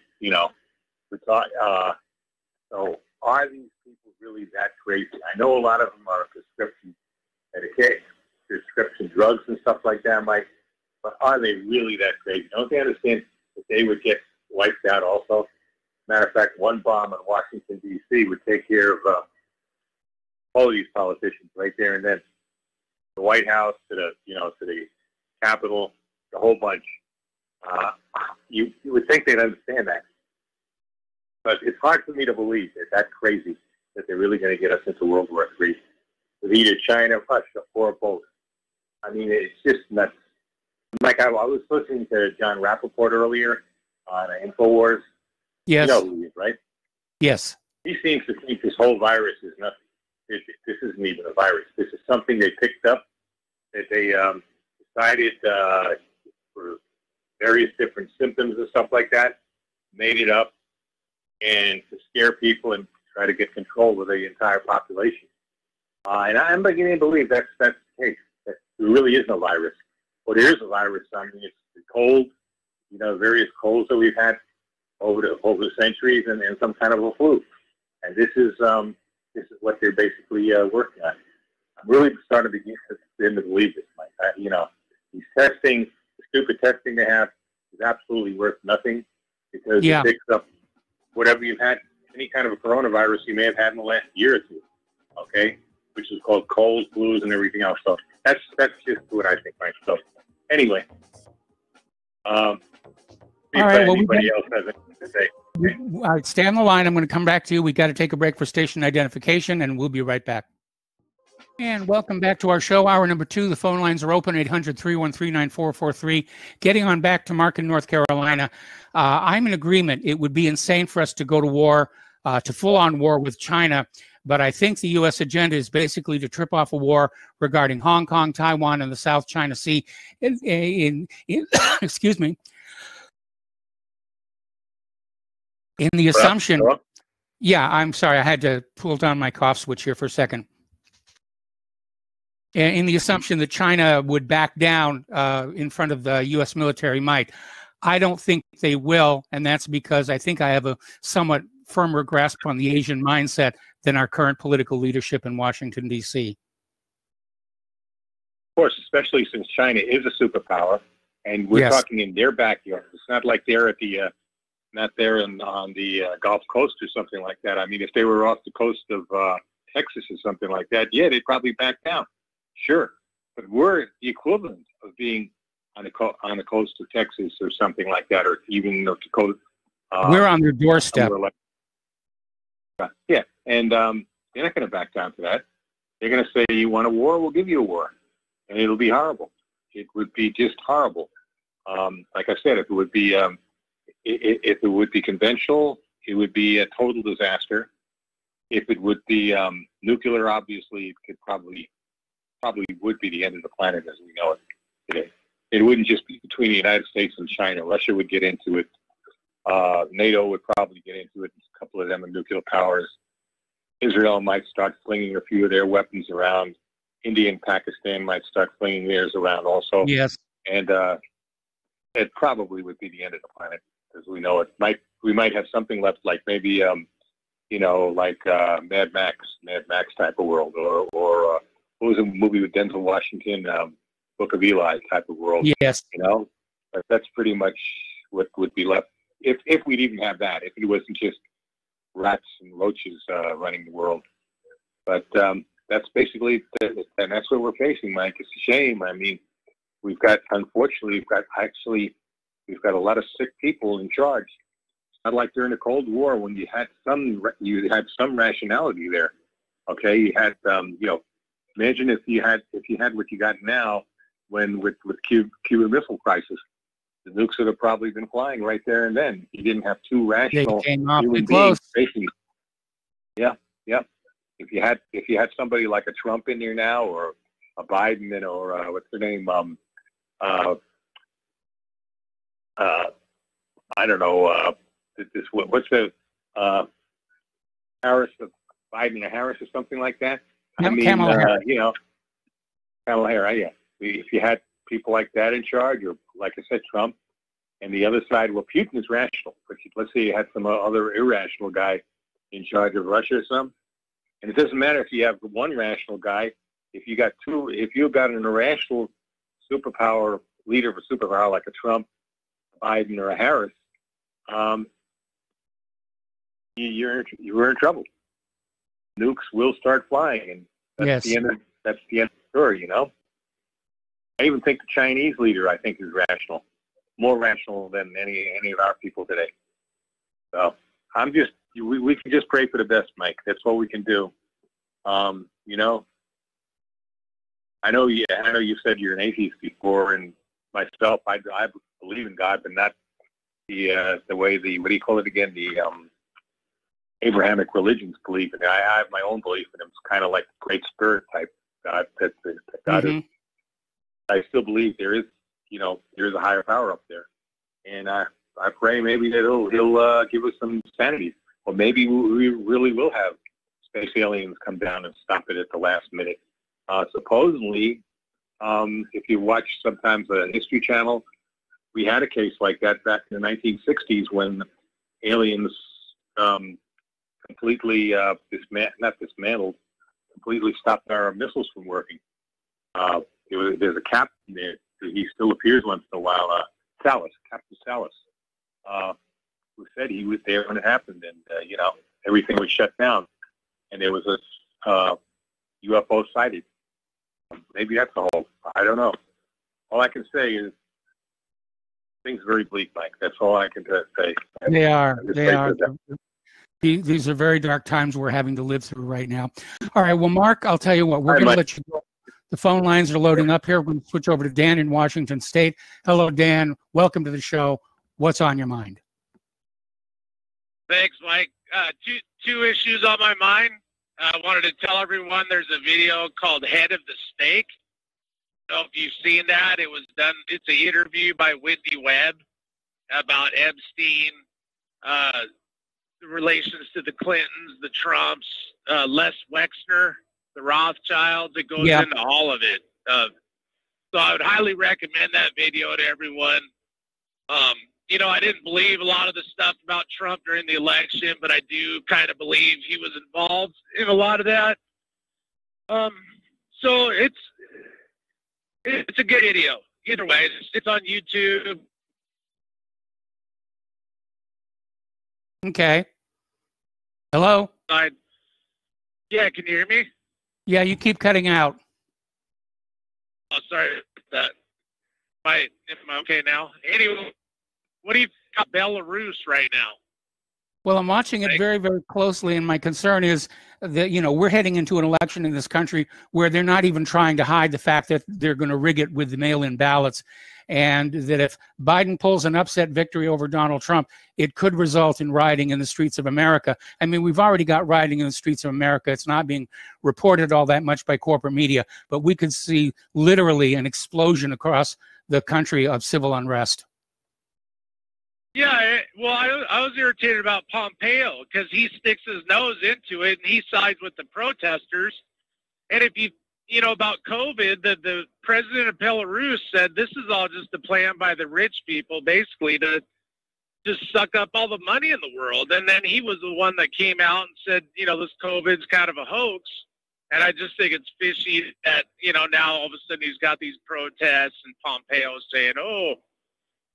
Speaker 5: So are these people really that crazy? I know a lot of them are prescription medication, prescription drugs and stuff like that, Mike. But are they really that crazy? Don't they understand that they would get wiped out also? Matter of fact, one bomb in Washington, D.C. would take care of all of these politicians right there and then. The White House to the Capitol, the whole bunch. You would think they'd understand that. But it's hard for me to believe they're that crazy that they're really going to get us into World War III. With either China, Russia, or both. I mean, it's just nuts. Like I was listening to John Rappaport earlier on InfoWars.
Speaker 2: Yes.
Speaker 5: You know who he is, right?
Speaker 2: Yes.
Speaker 5: He seems to think this whole virus is nothing. This isn't even a virus. This is something they picked up that they decided for various different symptoms and stuff like that, made it up, and to scare people and try to get control of the entire population. And I'm beginning to believe that's the case. That there really is no virus. Well, there is a virus. I mean, it's the cold, various colds that we've had over the centuries, and some kind of a flu. And this is what they're basically working on. I'm really starting to begin to believe this, Mike. These testing, the stupid testing they have, is absolutely worth nothing because it picks up whatever you've had, any kind of a coronavirus you may have had in the last year or two, okay? Which is called colds, flus, and everything else. So that's just what I think, Mike. So anyway,
Speaker 2: all right. Well,
Speaker 5: anybody else has anything to say? Okay.
Speaker 2: All right, stay on the line. I'm going to come back to you. We got to take a break for station identification, and we'll be right back. And welcome back to our show, hour number 2. The phone lines are open, 800-313-9443. Getting on back to Mark in North Carolina, I'm in agreement. It would be insane for us to go to war, to full-on war with China, but I think the U.S. agenda is basically to trip off a war regarding Hong Kong, Taiwan, and the South China Sea. Excuse me. In the assumption, I'm sorry, I had to pull down my cough switch here for a second. In the assumption that China would back down in front of the U.S. military might. I don't think they will, and that's because I think I have a somewhat firmer grasp on the Asian mindset than our current political leadership in Washington, D.C.
Speaker 5: Of course, especially since China is a superpower, and we're talking in their backyard. It's not like they're at the not there on the Gulf Coast or something like that. I mean, if they were off the coast of Texas or something like that, they'd probably back down. Sure, but we're the equivalent of being on the coast of Texas or something like that, or even the coast.
Speaker 2: We're on their doorstep.
Speaker 5: And they're not going to back down to that. They're going to say, "You want a war? We'll give you a war," and it'll be horrible. It would be just horrible. Like I said, if it would be conventional, it would be a total disaster. If it would be nuclear, obviously, it could probably would be the end of the planet as we know it today. It wouldn't just be between the United States and China. Russia would get into it. NATO would probably get into it. A couple of them are nuclear powers. Israel might start flinging a few of their weapons around. India and Pakistan might start flinging theirs around also.
Speaker 2: Yes.
Speaker 5: And it probably would be the end of the planet as we know it. We might have something left like maybe, like Mad Max type of world, or what was a movie with Denzel Washington, Book of Eli type of world.
Speaker 2: Yes.
Speaker 5: But that's pretty much what would be left if we'd even have that. If it wasn't just rats and roaches running the world. But that's basically, and that's what we're facing, Mike. It's a shame. I mean, unfortunately, we've got a lot of sick people in charge. It's not like during the Cold War when you had some rationality there. Okay, you had imagine if you had what you got now when with Cuban Missile Crisis. The nukes would have probably been flying right there and then. You didn't have two rational human beings facing. Yeah. If you had somebody like a Trump in there now, or a Biden, or what's their name? I don't know. What's the Harris, Biden or Harris or something like that?
Speaker 2: Kamala Harris.
Speaker 5: Kamala Harris. Yeah. If you had people like that in charge, or like I said, Trump, And the other side, well, Putin is rational. But let's say you had some other irrational guy in charge of Russia or something. And it doesn't matter if you have one rational guy. If you got two, if you've got an irrational superpower leader of a superpower like a Trump, Biden, or a Harris, you're in trouble. Nukes will start flying, and that's the end. That's the end of the story. You know. I even think the Chinese leader, I think, is rational, more rational than any of our people today. So we can just pray for the best, Mike. That's what we can do. You know, I know you said you're an atheist before, and myself, I believe in God, but not the way what do you call it again? The Abrahamic religions believe in it. I have my own belief in him. It's kind of like the Great Spirit type God that God is. I still believe there is a higher power up there, and I pray maybe that he'll give us some sanity, or maybe we really will have space aliens come down and stop it at the last minute. Supposedly, if you watch sometimes the History Channel, we had a case like that back in the 1960s when aliens completely completely stopped our missiles from working. There's a captain there. He still appears once in a while. Captain Salas, who said he was there when it happened, and everything was shut down, and there was a UFO sighted. Maybe that's the whole. I don't know. All I can say is things are very bleak, Mike. That's all I can say.
Speaker 2: They are. They are. These are very dark times we're having to live through right now. All right. Well, Mark, I'll tell you what. We're going to let you go. The phone lines are loading up here. We're going to switch over to Dan in Washington State. Hello, Dan. Welcome to the show. What's on your mind?
Speaker 6: Thanks, Mike. Two issues on my mind. I wanted to tell everyone there's a video called Head of the Snake. I don't know if you've seen that. It was done. It's an interview by Whitney Webb about Epstein, the relations to the Clintons, the Trumps, Les Wexner, the Rothschilds. It goes into all of it. So I would highly recommend that video to everyone. I didn't believe a lot of the stuff about Trump during the election, but I do kind of believe he was involved in a lot of that. So it's a good video. Either way, it's on YouTube.
Speaker 2: Okay. Hello?
Speaker 6: Yeah, can you hear me?
Speaker 2: Yeah, you keep cutting out.
Speaker 6: Oh, sorry about that. Am I okay now? Anyway, what do you think about Belarus right now?
Speaker 2: Well, I'm watching it very, very closely, and my concern is that, we're heading into an election in this country where they're not even trying to hide the fact that they're going to rig it with the mail-in ballots, and that if Biden pulls an upset victory over Donald Trump, it could result in rioting in the streets of America. I mean, we've already got rioting in the streets of America. It's not being reported all that much by corporate media, but we could see literally an explosion across the country of civil unrest.
Speaker 6: Yeah, well, I was irritated about Pompeo because he sticks his nose into it and he sides with the protesters. And if about COVID, the president of Belarus said this is all just a plan by the rich people, basically, to just suck up all the money in the world. And then he was the one that came out and said, this COVID's kind of a hoax. And I just think it's fishy that, now all of a sudden he's got these protests and Pompeo saying,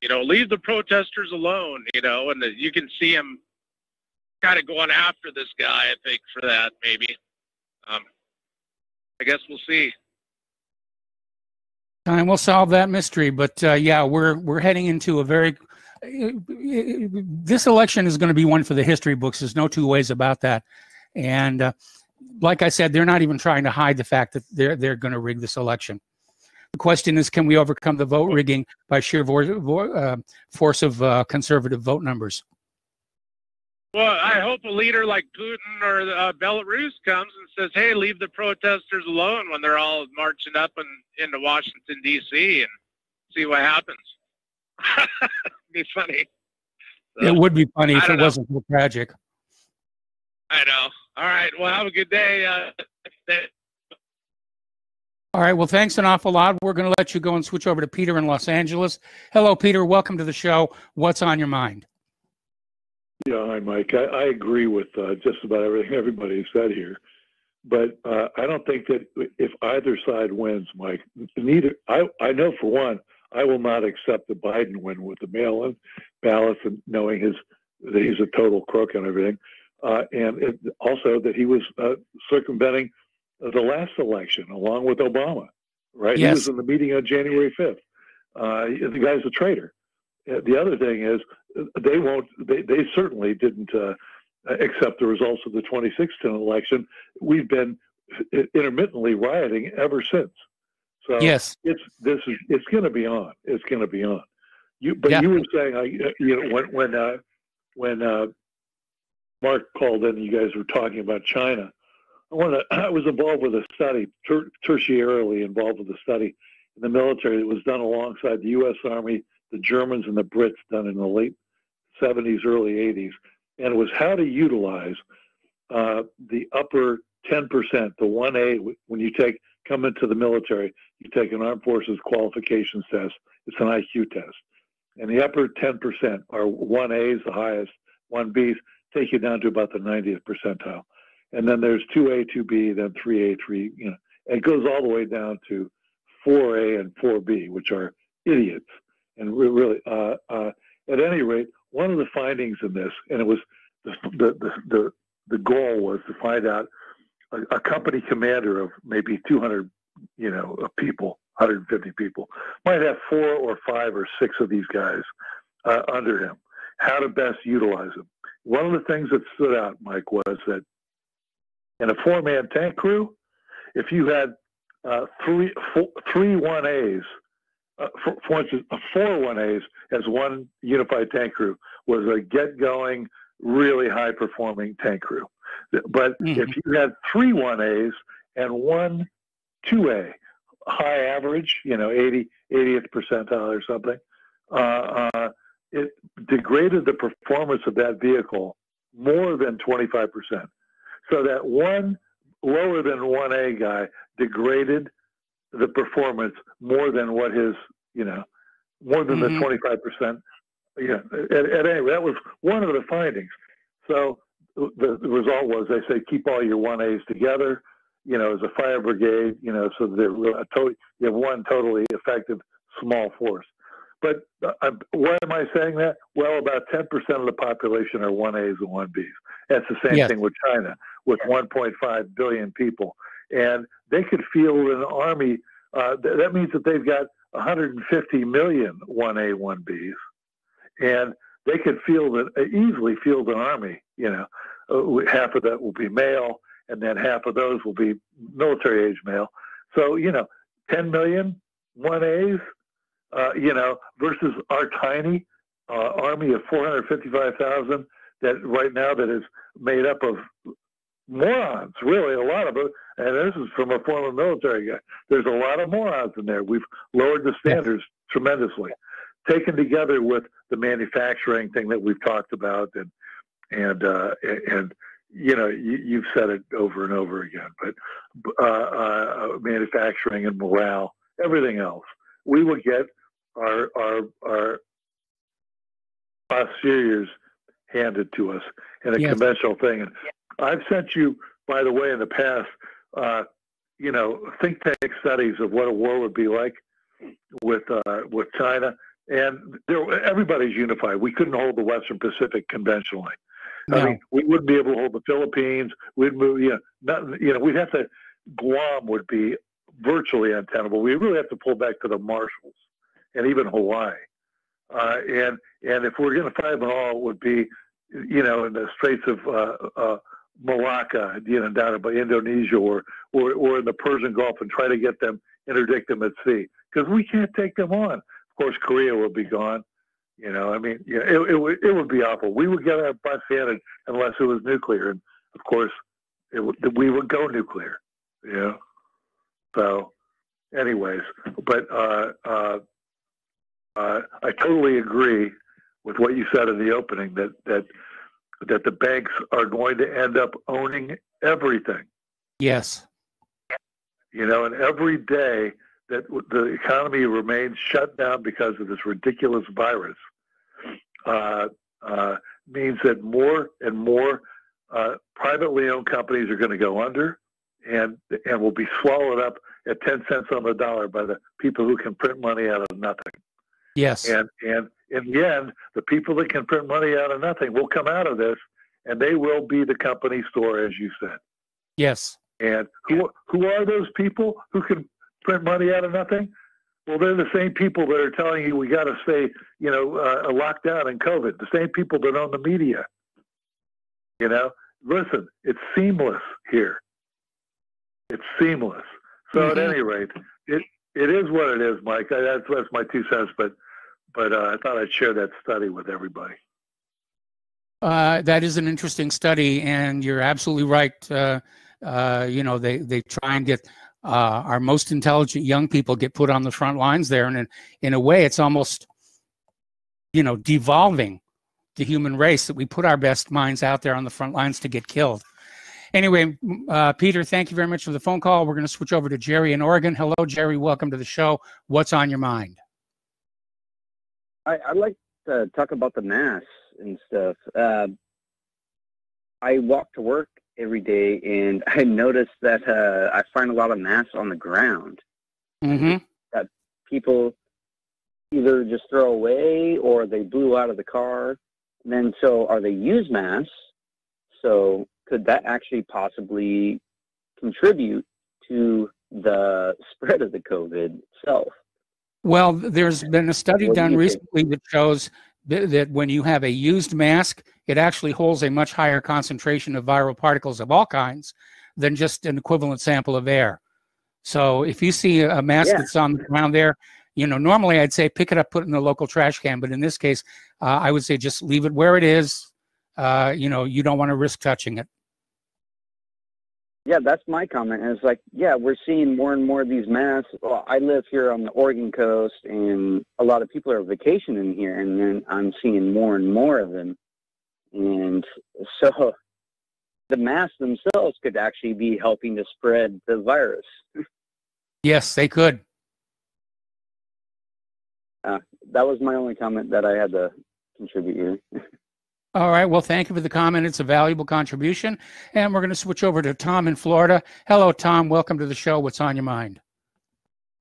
Speaker 6: leave the protesters alone, and you can see him kind of going after this guy, I think, for that, maybe. I guess we'll see.
Speaker 2: Time will solve that mystery, but we're heading into a very this election is going to be one for the history books. There's no two ways about that. And like I said, they're not even trying to hide the fact that they're going to rig this election. The question is, can we overcome the vote rigging by sheer force of conservative vote numbers?
Speaker 6: Well, I hope a leader like Putin or Belarus comes and says, hey, leave the protesters alone when they're all marching up into Washington, D.C. and see what happens. It'd be funny. So,
Speaker 2: it would be funny if it wasn't so tragic.
Speaker 6: I know. All right. Well, have a good day.
Speaker 2: All right. Well, thanks an awful lot. We're going to let you go and switch over to Peter in Los Angeles. Hello, Peter. Welcome to the show. What's on your mind?
Speaker 7: Yeah, hi, Mike. I agree with just about everything everybody said here. But I don't think that if either side wins, Mike, neither. I know for one, I will not accept the Biden win with the mail-in ballots and knowing that he's a total crook and everything, and also that he was circumventing the last election along with Obama. Right?
Speaker 2: Yes.
Speaker 7: He was in the meeting on January 5th. The guy's a traitor. The other thing is they won't. They certainly didn't accept the results of the 2016 election. We've been intermittently rioting ever since. So
Speaker 2: yes,
Speaker 7: it's going to be on. It's going to be on. You were saying, when Mark called in, you guys were talking about China. I was involved with a study, tertiarily involved with a study in the military that was done alongside the U.S. Army, the Germans, and the Brits, done in the late 70s, early 80s. And it was how to utilize the upper 10%, the 1A, when you come into the military, you take an Armed Forces qualifications test. It's an IQ test. And the upper 10% are 1As, the highest, 1Bs, take you down to about the 90th percentile. And then there's 2A, 2B, then 3A, 3, and it goes all the way down to 4A and 4B, which are idiots. And really, at any rate, one of the findings in this, and it was the goal was to find out a company commander of maybe 200, people, 150 people, might have 4 or 5 or 6 of these guys under him. How to best utilize them. One of the things that stood out, Mike, was that in a 4-man tank crew, if you had 3 1As, for instance, 4 1As as one unified tank crew was a get-going, really high-performing tank crew. But if you had 3 1As and 1 2A, high average, 80th percentile or something, it degraded the performance of that vehicle more than 25%. So that one lower than 1A guy degraded the performance more than what his, more than the 25%. Yeah, at any rate, that was one of the findings. So the result was they say keep all your 1As together, as a fire brigade, so that you have one totally effective small force. But why am I saying that? Well, about 10% of the population are 1As and 1Bs. That's the same thing with China, with 1.5 billion people. And they could field an army. That means that they've got 150 million 1A, 1Bs. And they could easily field an army. Half of that will be male, and then half of those will be military age male. So, 10 million 1As, versus our tiny army of 455,000 that right now that is made up of morons, really, a lot of it. And this is from a former military guy. There's a lot of morons in there. We've lowered the standards tremendously. Taken together with the manufacturing thing that we've talked about, and you've said it over and over again, but manufacturing and morale, everything else, we will get our posteriors handed to us in a conventional thing. And I've sent you, by the way, in the past, think tank studies of what a war would be like with China, and everybody's unified. We couldn't hold the Western Pacific conventionally. No. I mean, we wouldn't be able to hold the Philippines. We'd move, we'd have to. Guam would be virtually untenable. We really have to pull back to the Marshalls and even Hawaii. And if we're going to fight them all, it would be, in the Straits of Malacca, down by Indonesia or in the Persian Gulf, and try to get them, interdict them at sea, because we can't take them on. Of course, Korea will be gone. It would be awful. We would get our butts handed unless it was nuclear, and of course, we would go nuclear. So, anyways, but I totally agree with what you said in the opening, that the banks are going to end up owning everything.
Speaker 2: Yes.
Speaker 7: And every day that the economy remains shut down because of this ridiculous virus means that more and more privately owned companies are going to go under and will be swallowed up at 10 cents on the dollar by the people who can print money out of nothing.
Speaker 2: Yes.
Speaker 7: And in the end, the people that can print money out of nothing will come out of this, and they will be the company store, as you said.
Speaker 2: Yes.
Speaker 7: And who are those people who can print money out of nothing? Well, they're the same people that are telling you we got to stay, locked down in COVID. The same people that own the media. Listen, it's seamless here. It's seamless. So at any rate, it is what it is, Mike. That's my 2 cents. But I thought I'd share that study with everybody.
Speaker 2: That is an interesting study, and you're absolutely right. They try and get our most intelligent young people get put on the front lines there, and in a way, it's almost devolving the human race that we put our best minds out there on the front lines to get killed. Anyway, Peter, thank you very much for the phone call. We're going to switch over to Jerry in Oregon. Hello, Jerry. Welcome to the show. What's on your mind?
Speaker 8: I'd like to talk about the masks and stuff. I walk to work every day, and I notice that I find a lot of masks on the ground that people either just throw away or they blew out of the car. And then, so are they used masks? So could that actually possibly contribute to the spread of the COVID itself?
Speaker 2: Well, there's been a study done recently that shows that when you have a used mask, it actually holds a much higher concentration of viral particles of all kinds than just an equivalent sample of air. So if you see a mask that's on the ground there, normally I'd say pick it up, put it in the local trash can. But in this case, I would say just leave it where it is. You don't want to risk touching it.
Speaker 8: Yeah, that's my comment. And it's like, we're seeing more and more of these masks. Well, I live here on the Oregon coast, and a lot of people are vacationing here, and then I'm seeing more and more of them. And so the masks themselves could actually be helping to spread the virus.
Speaker 2: Yes, they could.
Speaker 8: That was my only comment that I had to contribute here.
Speaker 2: All right. Well, thank you for the comment. It's a valuable contribution. And we're going to switch over to Tom in Florida. Hello, Tom. Welcome to the show. What's on your mind?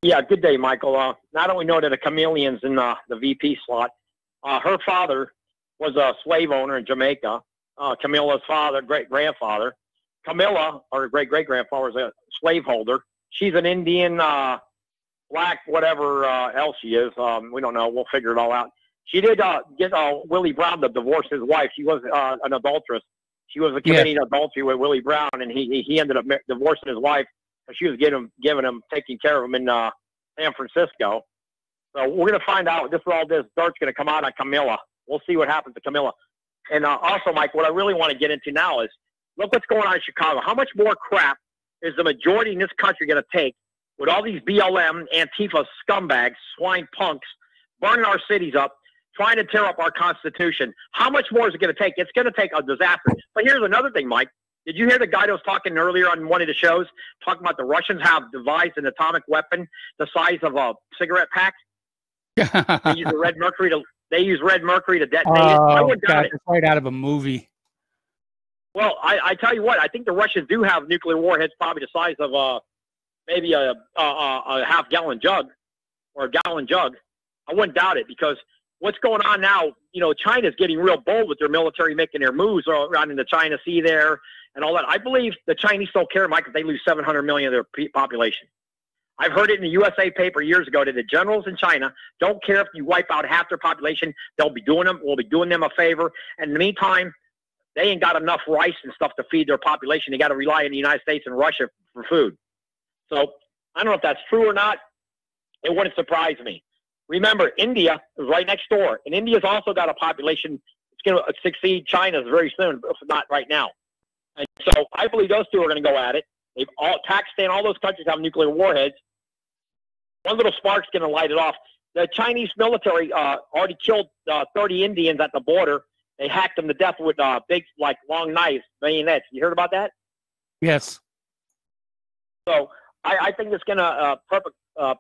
Speaker 9: Yeah, good day, Michael. Now that we know that a chameleon's in the VP slot, her father was a slave owner in Jamaica. Camilla's father, great-grandfather. Camilla, or great-great-grandfather, was a slaveholder. She's an Indian, black, whatever else she is. We don't know. We'll figure it all out. She did get Willie Brown to divorce his wife. She was an adulteress. She was committing adultery with Willie Brown, and he ended up divorcing his wife. And she was taking care of him in San Francisco. So we're going to find out. This dirt's going to come out on Camilla. We'll see what happens to Camilla. And also, Mike, what I really want to get into now is look what's going on in Chicago. How much more crap is the majority in this country going to take with all these BLM, Antifa scumbags, swine punks, burning our cities up, trying to tear up our Constitution? How much more is it going to take? It's going to take a disaster. But here's another thing, Mike. Did you hear the guy that was talking earlier on one of the shows, talking about the Russians have devised an atomic weapon the size of a cigarette pack? They use red mercury to detonate it. I wouldn't doubt it.
Speaker 2: It's right out of a movie.
Speaker 9: Well, I tell you what, I think the Russians do have nuclear warheads probably the size of maybe a half-gallon jug or a gallon jug. I wouldn't doubt it, because what's going on now, China's getting real bold with their military, making their moves around in the China Sea there and all that. I believe the Chinese don't care, Mike, if they lose 700 million of their population. I've heard it in the USA paper years ago that the generals in China don't care if you wipe out half their population. We'll be doing them a favor. And in the meantime, they ain't got enough rice and stuff to feed their population. They got to rely on the United States and Russia for food. So I don't know if that's true or not. It wouldn't surprise me. Remember, India is right next door, and India's also got a population that's going to succeed China's very soon, if not right now. And so I believe those two are going to go at it. Pakistan, all those countries have nuclear warheads. One little spark's going to light it off. The Chinese military already killed 30 Indians at the border. They hacked them to death with big, long knives, bayonets. You heard about that?
Speaker 2: Yes.
Speaker 9: So I think it's going to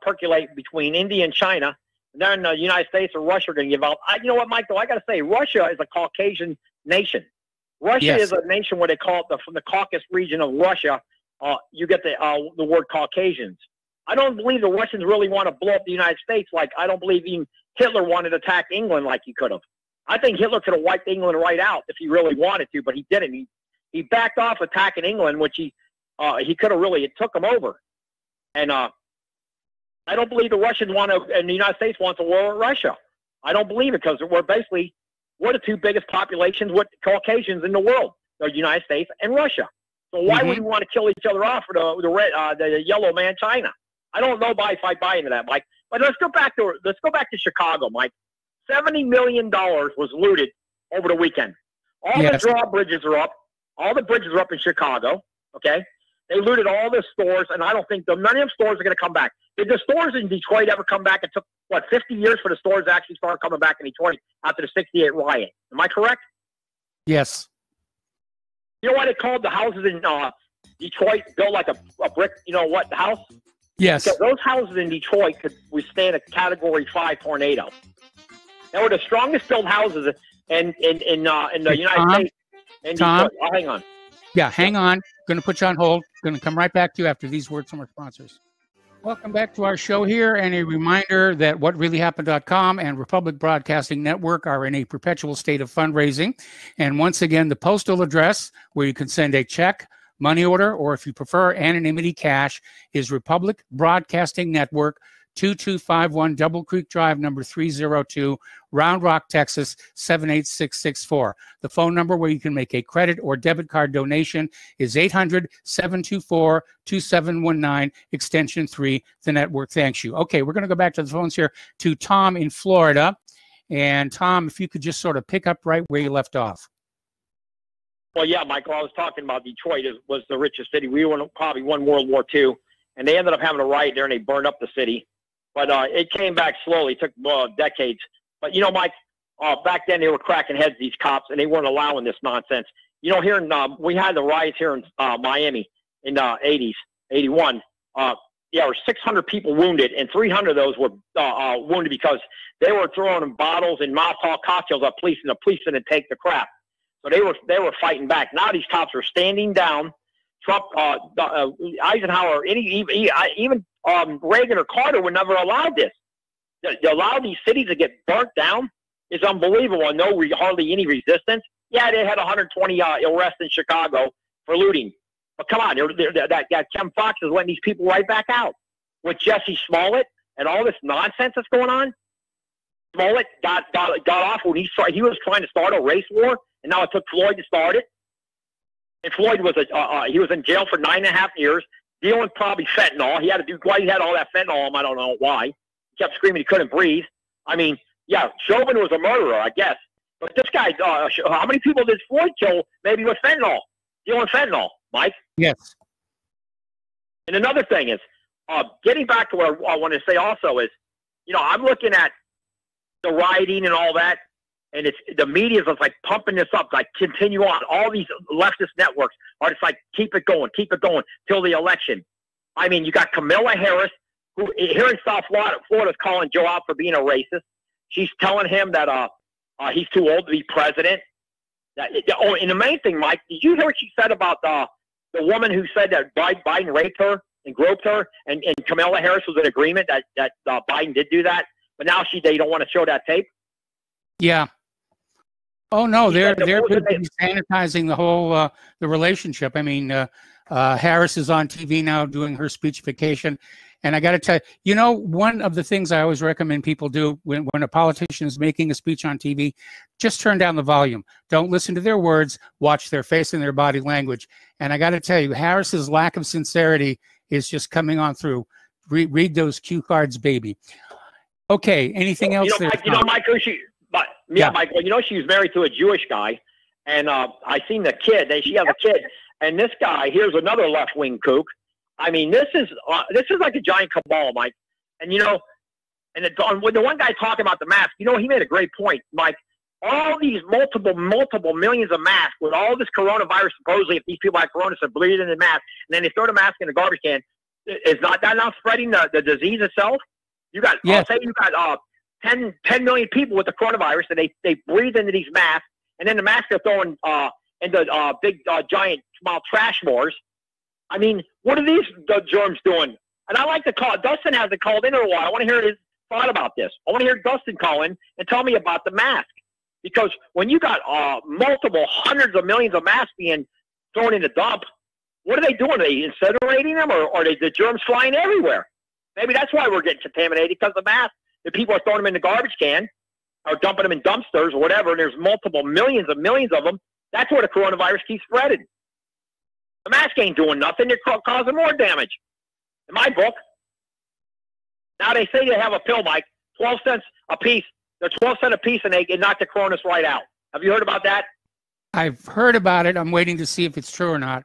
Speaker 9: percolate between India and China. And then the United States or Russia are going to give up. You know what, Michael? I got to say, Russia is a Caucasian nation. Russia is a nation where they call it from the Caucasus region of Russia. You get the word Caucasians. I don't believe the Russians really want to blow up the United States. Like I don't believe even Hitler wanted to attack England like he could have. I think Hitler could have wiped England right out if he really wanted to, but he didn't. He backed off attacking England, which he could have really. It took him over. And I don't believe the Russians want to, and the United States wants a war with Russia. I don't believe it because we're the two biggest populations with Caucasians in the world, the United States and Russia. So why would we want to kill each other off for the yellow man, China? I don't know if I buy into that, Mike. But let's go back to Chicago, Mike. $70 million was looted over the weekend. All the drawbridges are up. All the bridges are up in Chicago. Okay, they looted all the stores, and I don't think none of them stores are going to come back. Did the stores in Detroit ever come back? It took 50 years for the stores to actually start coming back in Detroit after the '68 riot. Am I correct?
Speaker 2: Yes.
Speaker 9: You know why they called the houses in Detroit built like a brick? You know what? The house.
Speaker 2: Yes.
Speaker 9: Because those houses in Detroit could withstand a Category 5 tornado. They were the strongest built houses in the United States. In Detroit. Oh, hang on.
Speaker 2: Yeah, hang on. Going to put you on hold. Going to come right back to you after these words from our sponsors. Welcome back to our show here, and a reminder that WhatReallyHappened.com and Republic Broadcasting Network are in a perpetual state of fundraising. And once again, the postal address where you can send a check, money order, or if you prefer anonymity cash, is Republic Broadcasting Network, 2251 Double Creek Drive, number 302, Round Rock, Texas, 78664. The phone number where you can make a credit or debit card donation is 800-724-2719, extension 3. The network thanks you. Okay, we're going to go back to the phones here to Tom in Florida. And Tom, if you could just sort of pick up right where you left off.
Speaker 9: Well, yeah, Michael, I was talking about Detroit was the richest city. We probably won World War II, and they ended up having a riot there, and they burned up the city. But it came back slowly. It took decades. But, you know, Mike, back then they were cracking heads, these cops, and they weren't allowing this nonsense. You know, here in we had the riots here in Miami in the 80s, 81. There were 600 people wounded, and 300 of those were wounded because they were throwing bottles and Molotov cocktails at police, and the police didn't take the crap. So they were fighting back. Now these cops are standing down. Trump, Eisenhower, even Reagan or Carter would never allow this. To allow these cities to get burnt down is unbelievable. And hardly any resistance. Yeah, they had 120 arrests in Chicago for looting. But come on, that Kim Foxx is letting these people right back out with Jesse Smollett and all this nonsense that's going on. Smollett got off when he was trying to start a race war, and now it took Floyd to start it. And Floyd was he was in jail for 9.5 years, dealing probably fentanyl. He had all that fentanyl on him. I don't know why. He kept screaming he couldn't breathe. I mean, yeah, Chauvin was a murderer, I guess. But this guy, how many people did Floyd kill maybe with fentanyl? Dealing fentanyl, Mike?
Speaker 2: Yes.
Speaker 9: And another thing is, getting back to what I want to say also is, you know, I'm looking at the rioting and all that, and the media is like pumping this up, like continue on. All these leftist networks are just like keep it going till the election. I mean, you got Kamala Harris, who here in South Florida is calling Joe out for being a racist. She's telling him that he's too old to be president. And the main thing, Mike, did you hear what she said about the woman who said that Biden raped her and groped her, and Kamala Harris was in agreement that Biden did do that, but now they don't want to show that tape?
Speaker 2: Yeah. Oh no, they're sanitizing the whole the relationship. I mean, Harris is on TV now doing her speechification, and I got to tell you, you know, one of the things I always recommend people do when a politician is making a speech on TV, just turn down the volume. Don't listen to their words. Watch their face and their body language. And I got to tell you, Harris's lack of sincerity is just coming on through. Read those cue cards, baby. Okay. Anything else?
Speaker 9: Michael, Michael, you know, she was married to a Jewish guy, and I seen the kid. She has a kid, and this guy here's another left-wing kook. I mean, this is like a giant cabal, Mike. And you know, when the one guy talking about the mask, you know, he made a great point, Mike. All these multiple millions of masks with all this coronavirus, supposedly, if these people had corona, so bleed in the mask, and then they throw the mask in the garbage can. Is not that now spreading the disease itself? You got,
Speaker 2: yes.
Speaker 9: say you got 10 million people with the coronavirus, and they breathe into these masks, and then the masks are throwing into big, giant, small trash wars. I mean, what are these germs doing? And I like to call, Dustin hasn't called in a while. I want to hear his thought about this. I want to hear Dustin call in and tell me about the mask. Because when you got multiple hundreds of millions of masks being thrown in the dump, what are they doing? Are they incinerating them, or are the germs flying everywhere? Maybe that's why we're getting contaminated, because the masks, the people are throwing them in the garbage can or dumping them in dumpsters or whatever, and there's multiple millions of them. That's where the coronavirus keeps spreading. The mask ain't doing nothing. They're causing more damage. In my book, now they say they have a pill, Mike, 12 cents a piece. They're 12 cents a piece, and they knock the coronas right out. Have you heard about that?
Speaker 2: I've heard about it. I'm waiting to see if it's true or not.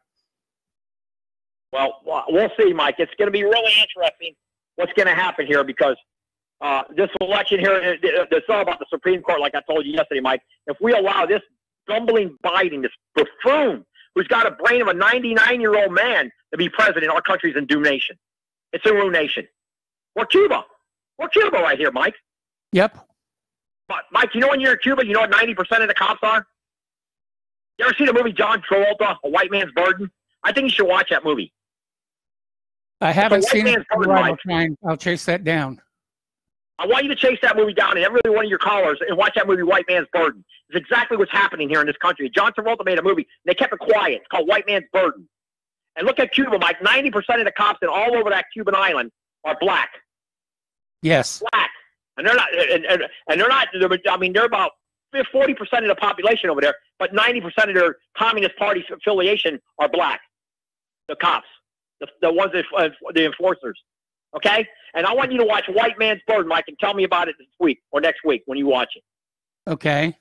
Speaker 9: Well, we'll see, Mike. It's going to be really interesting what's going to happen here, because this election here, it's all about the Supreme Court, like I told you yesterday, Mike. If we allow this bumbling Biden, this buffoon, who's got a brain of a 99-year-old man, to be president, our country's in doom nation. It's a ruined nation. We're Cuba. We're Cuba right here, Mike.
Speaker 2: Yep.
Speaker 9: But, Mike, you know when you're in Cuba, you know what 90% of the cops are? You ever see the movie John Travolta, A White Man's Burden? I think you should watch that movie.
Speaker 2: I haven't seen it. I'll chase that down.
Speaker 9: I want you to chase that movie down, and every one of your callers, and watch that movie, White Man's Burden. It's exactly what's happening here in this country. John Travolta made a movie, and they kept it quiet. It's called White Man's Burden. And look at Cuba, Mike. 90% of the cops in all over that Cuban island are black.
Speaker 2: Yes.
Speaker 9: Black. And they're not, and they're not, I mean, they're about 40% of the population over there, but 90% of their Communist Party affiliation are black. The cops. The ones that, the enforcers. Okay? And I want you to watch White Man's Burden, Mike, and tell me about it this week or next week when you watch it.
Speaker 2: Okay.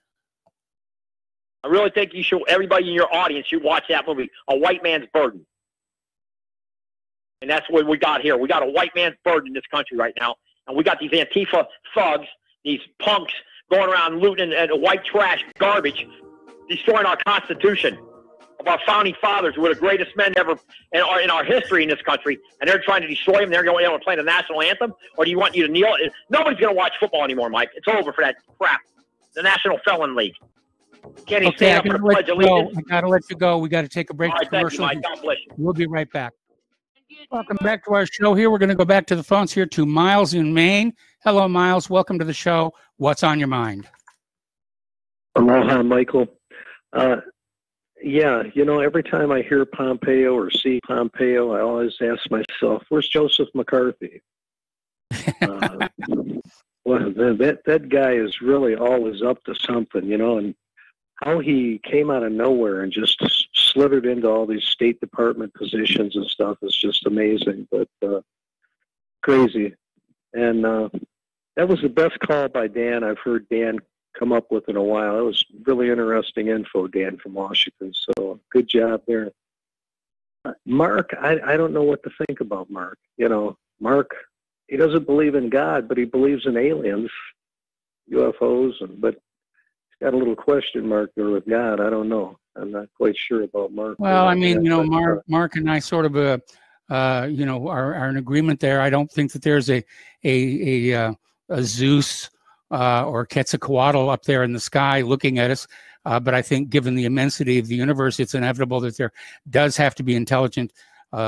Speaker 9: I really think you should, everybody in your audience should watch that movie, A White Man's Burden. And that's what we got here. We got a white man's burden in this country right now. And we got these Antifa thugs, these punks going around looting and white trash garbage, destroying our Constitution of our founding fathers, who were the greatest men ever in our history in this country. And they're trying to destroy them. They're going to play the national anthem. Or do you want you to kneel? Nobody's going to watch football anymore, Mike. It's over for that crap. The National Felon League. Can't even stand up for the Pledge of Allegiance.
Speaker 2: I got to let you go. We got to take a break.
Speaker 9: All right, thank you, Mike. God bless you.
Speaker 2: We'll be right back. Welcome back to our show here. We're going to go back to the phones here to Miles in Maine. Hello, Miles. Welcome to the show. What's on your mind?
Speaker 10: Aloha, Michael. Yeah, you know, every time I hear Pompeo or see Pompeo, I always ask myself, where's Joseph McCarthy? Well, that guy is really always up to something, you know, and how he came out of nowhere and just slithered into all these State Department positions and stuff is just amazing, but crazy. And that was the best call by Dan I've heard Dan come up with in a while. It was really interesting info, Dan from Washington, so good job there. Mark, I don't know what to think about Mark. You know, Mark, he doesn't believe in God, but he believes in aliens, UFOs, but he's got a little question mark there with God. I don't know. I'm not quite sure about Mark.
Speaker 2: Well, I mean, you know, Mark and I sort of, you know, are in agreement there. I don't think that there's a Zeus or Quetzalcoatl up there in the sky looking at us. But I think given the immensity of the universe, it's inevitable that there does have to be intelligent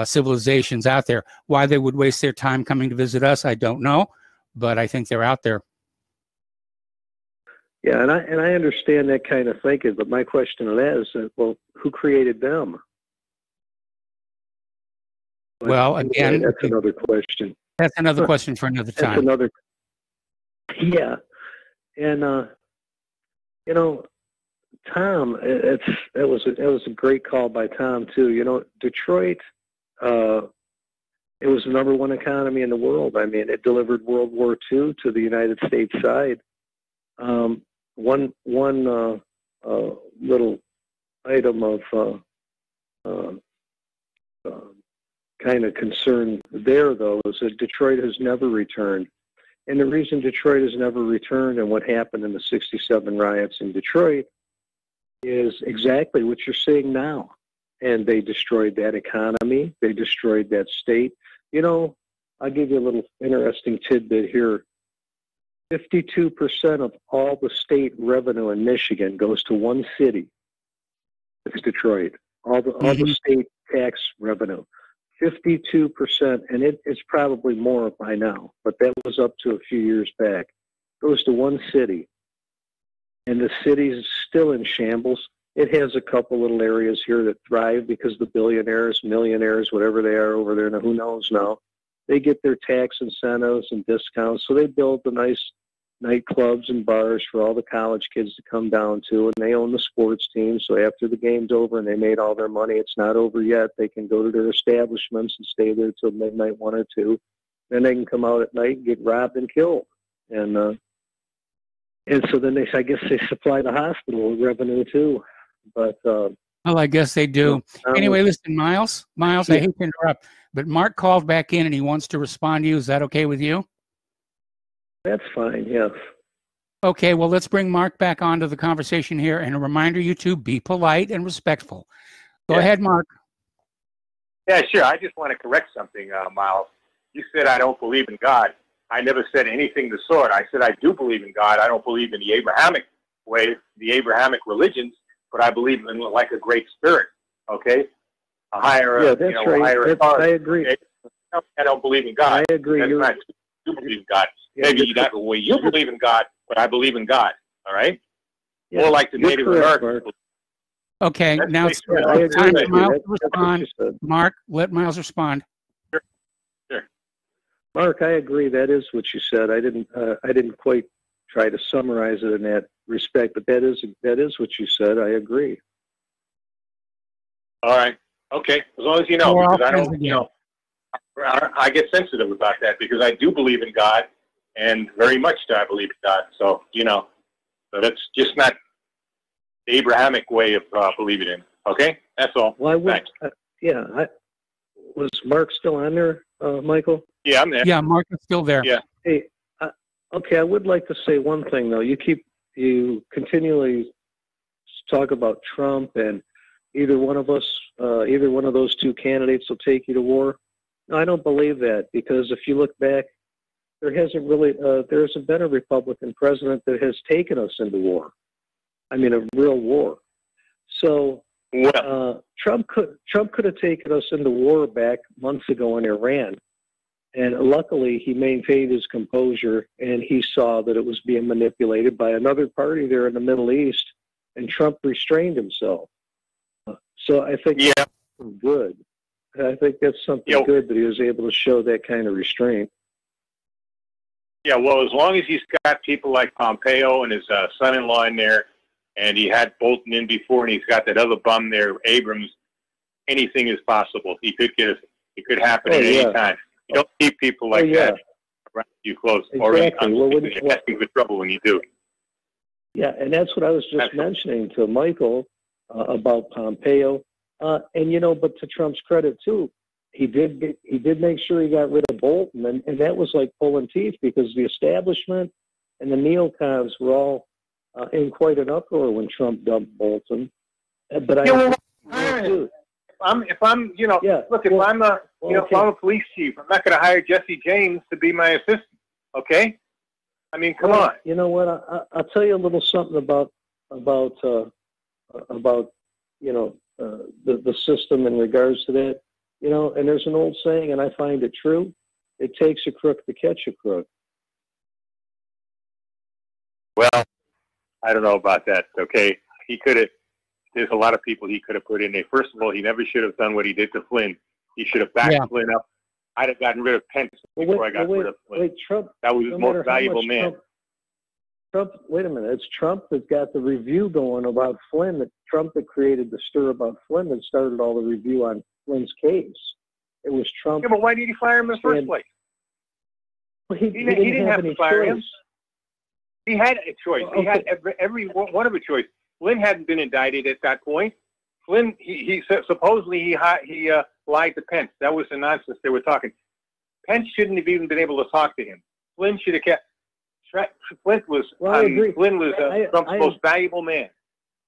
Speaker 2: civilizations out there. Why they would waste their time coming to visit us, I don't know. But I think they're out there.
Speaker 10: Yeah, and I understand that kind of thinking, but my question to that is, well, who created them? But
Speaker 2: well, again,
Speaker 10: that's another question.
Speaker 2: That's another question for another time.
Speaker 10: That's another. Yeah, and you know, Tom, it was a great call by Tom too. You know, Detroit, it was the #1 economy in the world. I mean, it delivered World War II to the United States side. One little item of kind of concern there, though, is that Detroit has never returned. And the reason Detroit has never returned and what happened in the '67 riots in Detroit is exactly what you're seeing now. And they destroyed that economy. They destroyed that state. You know, I'll give you a little interesting tidbit here. 52% of all the state revenue in Michigan goes to one city. It's Detroit. All the state tax revenue. 52%, and it's probably more by now, but that was up to a few years back. Goes to one city. And the city's still in shambles. It has a couple little areas here that thrive because the billionaires, millionaires, whatever they are over there, who knows now, they get their tax incentives and discounts. So they build the nice nightclubs and bars for all the college kids to come down to, and they own the sports team. So after the game's over and they made all their money, it's not over yet. They can go to their establishments and stay there till midnight, 1 or 2. Then they can come out at night and get robbed and killed. And so then I guess they supply the hospital with revenue too. But
Speaker 2: well, I guess they do. Anyway, listen, Miles, I hate to interrupt, but Mark called back in and he wants to respond to you. Is that okay with you?
Speaker 10: That's fine, yes.
Speaker 2: Okay, well, let's bring Mark back onto the conversation here, and a reminder, you two, be polite and respectful. Go ahead, Mark.
Speaker 5: Yeah, sure. I just want to correct something, Miles. You said I don't believe in God. I never said anything of the sort. I said I do believe in God. I don't believe in the Abrahamic way, the Abrahamic religions, but I believe in like a great spirit, okay? A higher,
Speaker 10: that's right.
Speaker 5: Higher authority.
Speaker 10: I agree.
Speaker 5: Okay? I don't believe in God.
Speaker 10: I agree.
Speaker 5: I do believe in God. Maybe not the way you believe in God, but I believe in God, all right?
Speaker 10: Yeah,
Speaker 5: more like the Native Americans.
Speaker 2: Okay,
Speaker 5: That's
Speaker 2: now it's
Speaker 5: basically
Speaker 2: time for Miles to respond. Mark, let Miles respond.
Speaker 5: Sure.
Speaker 10: Mark, I agree. That is what you said. I didn't quite try to summarize it in that respect, but that is what you said. I agree.
Speaker 5: All right. Okay. As long as you know, because I don't, I get sensitive about that because I do believe in God, and very much do I believe in God. So so that's just not the Abrahamic way of believing in. Okay, that's all.
Speaker 10: Well, was Mark still on there, Michael?
Speaker 5: Yeah, I'm there.
Speaker 2: Yeah, Mark is still there.
Speaker 5: Yeah.
Speaker 10: Hey, okay. I would like to say one thing though. You continually talk about Trump, and either one of those two candidates will take you to war. No, I don't believe that, because if you look back, there hasn't been a Republican president that has taken us into war. I mean, a real war. So Trump could have taken us into war back months ago in Iran, and luckily he maintained his composure, and he saw that it was being manipulated by another party there in the Middle East, and Trump restrained himself. So I think that's good. I think that's something good that he was able to show that kind of restraint.
Speaker 5: Yeah, well, as long as he's got people like Pompeo and his son-in-law in there, and he had Bolton in before, and he's got that other bum there, Abrams, anything is possible. It could happen at any time. You don't keep people like that around you close,
Speaker 10: exactly.
Speaker 5: or you're asking for trouble when you do.
Speaker 10: Yeah, and that's what I was just mentioning to Michael about Pompeo. But to Trump's credit too, he did make sure he got rid of Bolton, and that was like pulling teeth, because the establishment and the neocons were all in quite an uproar when Trump dumped Bolton. But
Speaker 5: if I'm a police chief, I'm not going to hire Jesse James to be my assistant. Okay, I mean, come on.
Speaker 10: You know what? I'll tell you a little something about the system in regards to that. And there's an old saying, and I find it true: it takes a crook to catch a crook.
Speaker 5: Well, I don't know about that. Okay, he could have. There's a lot of people he could have put in there. First of all, he never should have done what he did to Flynn. He should have backed Flynn up. I'd have gotten rid of Pence before I got rid of Flynn.
Speaker 10: Trump.
Speaker 5: That was his most valuable man.
Speaker 10: Trump. Wait a minute. It's Trump that got the review going about Flynn. That Trump that created the stir about Flynn that started all the review on Flynn's case. It was Trump.
Speaker 5: Yeah, but why did he fire him in the first place?
Speaker 10: Well, he didn't have to fire him.
Speaker 5: He had a choice. He had every one of a choice. Flynn hadn't been indicted at that point. Flynn, he supposedly he lied to Pence. That was the nonsense they were talking. Pence shouldn't have even been able to talk to him. Flynn should have kept. Flynn was Trump's most valuable man.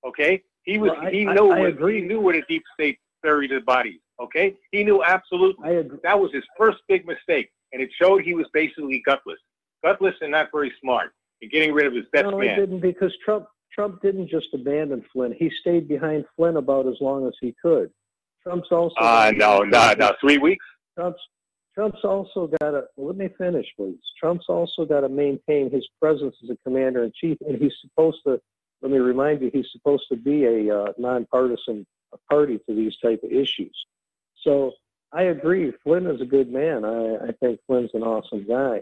Speaker 5: Okay, he knew where the deep state buried his bodies. Okay? He knew absolutely. That was his first big mistake, and it showed he was basically gutless. Gutless and not very smart in getting rid of his best
Speaker 10: no,
Speaker 5: man.
Speaker 10: No, he didn't, because Trump didn't just abandon Flynn. He stayed behind Flynn about as long as he could. Trump's also...
Speaker 5: No, 3 weeks?
Speaker 10: Trump's also got to... Let me finish, please. Trump's also got to maintain his presence as a commander-in-chief, and he's supposed to... Let me remind you, he's supposed to be a nonpartisan party to these type of issues. So I agree. Flynn is a good man. I think Flynn's an awesome guy.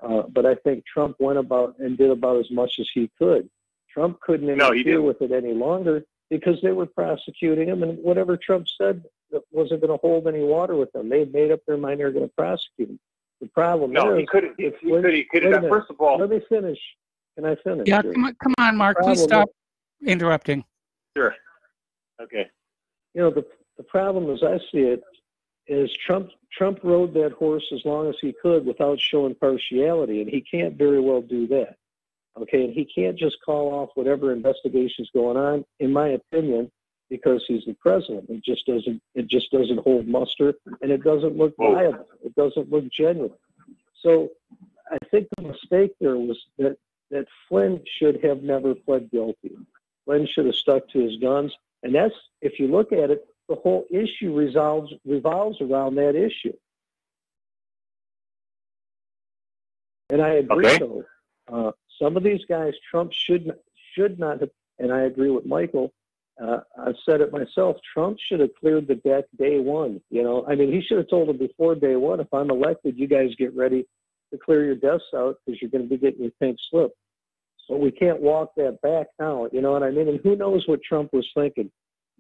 Speaker 10: But I think Trump went about and did about as much as he could. Trump couldn't interfere with it any longer because they were prosecuting him, and whatever Trump said wasn't going to hold any water with them. They made up their mind they were going to prosecute him. The problem is...
Speaker 5: he couldn't. He could have. First of all...
Speaker 10: Let me finish. Can I finish?
Speaker 2: Yeah, come on, Mark. Please stop interrupting.
Speaker 5: Sure. Okay.
Speaker 10: You know, the problem as I see it is Trump rode that horse as long as he could without showing partiality, and he can't very well do that. Okay, and he can't just call off whatever investigation's going on, in my opinion, because he's the president. It just doesn't hold muster, and it doesn't look viable. It doesn't look genuine. So I think the mistake there was that Flynn should have never pled guilty. Flynn should have stuck to his guns, and that's, if you look at it, the whole issue revolves around that issue. And I agree, though. Some of these guys, Trump should not have, and I agree with Michael. I've said it myself. Trump should have cleared the deck day one. You know, I mean, he should have told them before day one, if I'm elected, you guys get ready to clear your desks out because you're going to be getting your pink slip. So we can't walk that back now. You know what I mean? And who knows what Trump was thinking?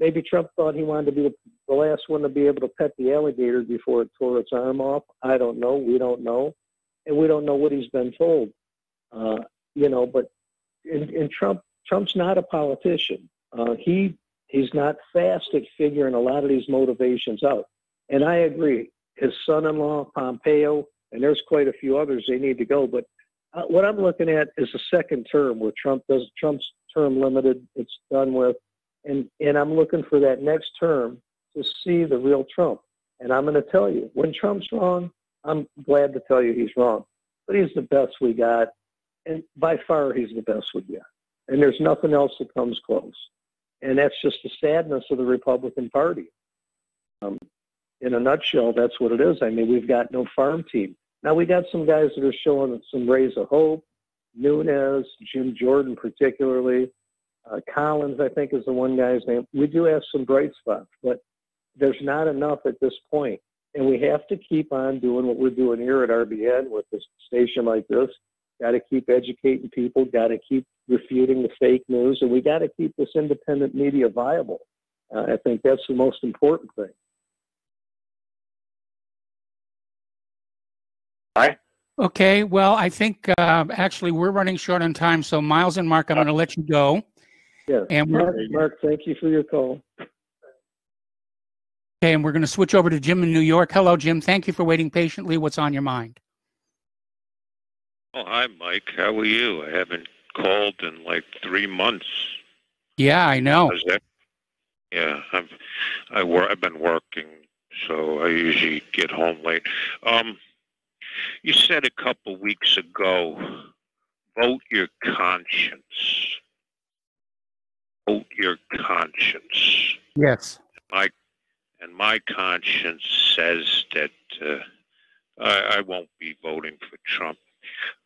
Speaker 10: Maybe Trump thought he wanted to be the last one to be able to pet the alligator before it tore its arm off. I don't know. We don't know. And we don't know what he's been told. You know, but in Trump's not a politician. He's not fast at figuring a lot of these motivations out. And I agree. His son-in-law, Pompeo, and there's quite a few others, they need to go. But what I'm looking at is a second term where Trump's term limited. It's done with. And I'm looking for that next term to see the real Trump. And I'm going to tell you, when Trump's wrong, I'm glad to tell you he's wrong. But he's the best we got. And by far, he's the best we got. And there's nothing else that comes close. And that's just the sadness of the Republican Party. In a nutshell, that's what it is. I mean, we've got no farm team. Now, we got some guys that are showing some rays of hope. Nunes, Jim Jordan particularly. Collins, I think, is the one guy's name. We do have some bright spots, but there's not enough at this point. And we have to keep on doing what we're doing here at RBN with this station like this. Got to keep educating people, got to keep refuting the fake news, and we got to keep this independent media viable. I think that's the most important thing.
Speaker 5: All right.
Speaker 2: Okay, well, I think actually we're running short on time, so Miles and Mark, I'm going to let you go.
Speaker 10: Yeah,
Speaker 2: and
Speaker 10: Mark, thank you for your call.
Speaker 2: Okay, and we're going to switch over to Jim in New York. Hello, Jim. Thank you for waiting patiently. What's on your mind?
Speaker 11: Oh, hi, Mike. How are you? I haven't called in like 3 months.
Speaker 2: Yeah, I know.
Speaker 11: Yeah, I've been working, so I usually get home late. You said a couple weeks ago, vote your conscience. Vote your conscience.
Speaker 2: Yes.
Speaker 11: My conscience says that I won't be voting for Trump.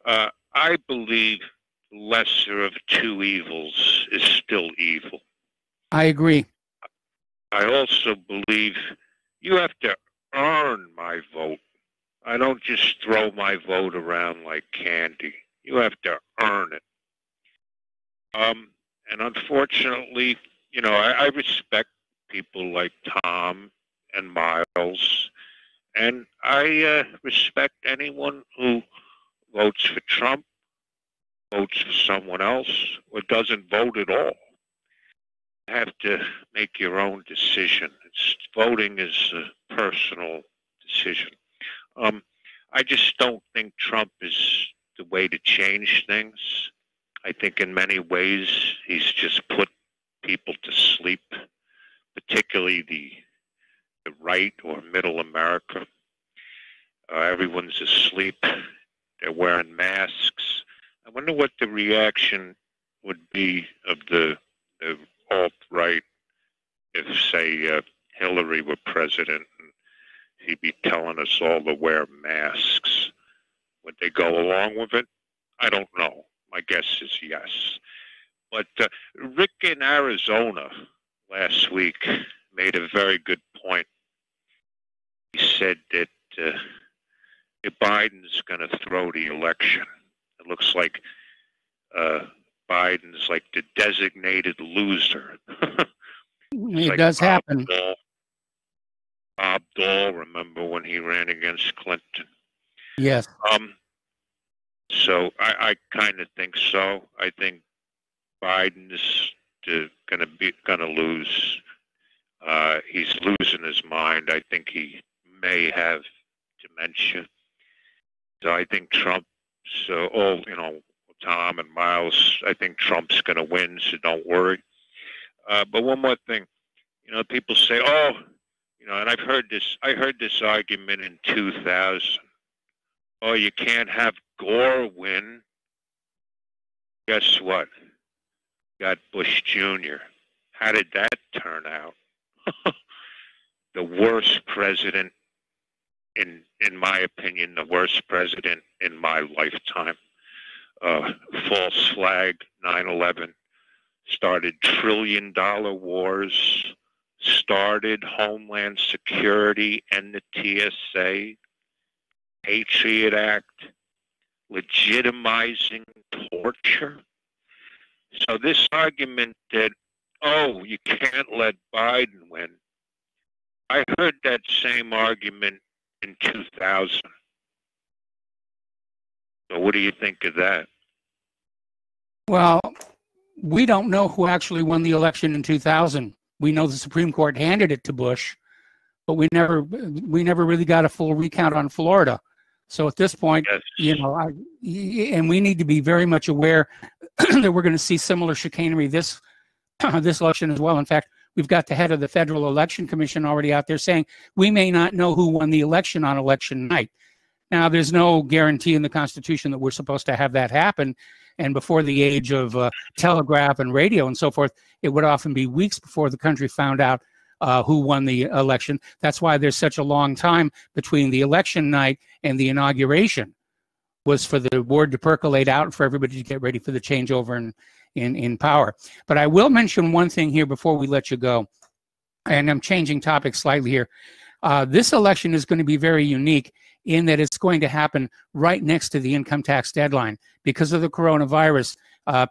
Speaker 11: I believe the lesser of two evils is still evil.
Speaker 2: I agree.
Speaker 11: I also believe you have to earn my vote. I don't just throw my vote around like candy. You have to earn it. And unfortunately, you know, I respect people like Tom and Miles, and I respect anyone who votes for Trump, votes for someone else, or doesn't vote at all. You have to make your own decision. Voting is a personal decision. I just don't think Trump is the way to change things. I think in many ways he's just put people to sleep, particularly the the right or middle America. Everyone's asleep. They're wearing masks. I wonder what the reaction would be of the alt-right if, say, Hillary were president and he'd be telling us all to wear masks. Would they go along with it? I don't know. My guess is yes. But Rick in Arizona last week made a very good point. He said that if Biden's going to throw the election, it looks like Biden's like the designated loser.
Speaker 2: It
Speaker 11: like
Speaker 2: does happen.
Speaker 11: Bob Dole, remember when he ran against Clinton?
Speaker 2: Yes.
Speaker 11: So I kind of think so. I think Biden is gonna lose. He's losing his mind. I think he may have dementia. So I think Trump. So Tom and Miles. I think Trump's gonna win. So don't worry. But one more thing. People say, "Oh, and I've heard this. I heard this argument in 2000. Oh, you can't have Gore win." Guess what? Got Bush Jr. How did that turn out? The worst president, in my opinion, the worst president in my lifetime. False flag, 9/11, started trillion-dollar wars, started Homeland Security and the TSA, Patriot Act, legitimizing torture. So this argument that, oh, you can't let Biden win, I heard that same argument in 2000. So what do you think of that?
Speaker 2: Well, we don't know who actually won the election in 2000. We know the Supreme Court handed it to Bush, but we never really got a full recount on Florida. So at this point,
Speaker 11: yes.
Speaker 2: And we need to be very much aware that we're going to see similar chicanery this election as well. In fact, we've got the head of the Federal Election Commission already out there saying we may not know who won the election on election night. Now, there's no guarantee in the Constitution that we're supposed to have that happen. And before the age of telegraph and radio and so forth, it would often be weeks before the country found out who won the election. That's why there's such a long time between the election night and the inauguration, was for the board to percolate out and for everybody to get ready for the changeover in power. But I will mention one thing here before we let you go, and I'm changing topics slightly here. This election is going to be very unique in that it's going to happen right next to the income tax deadline. Because of the coronavirus,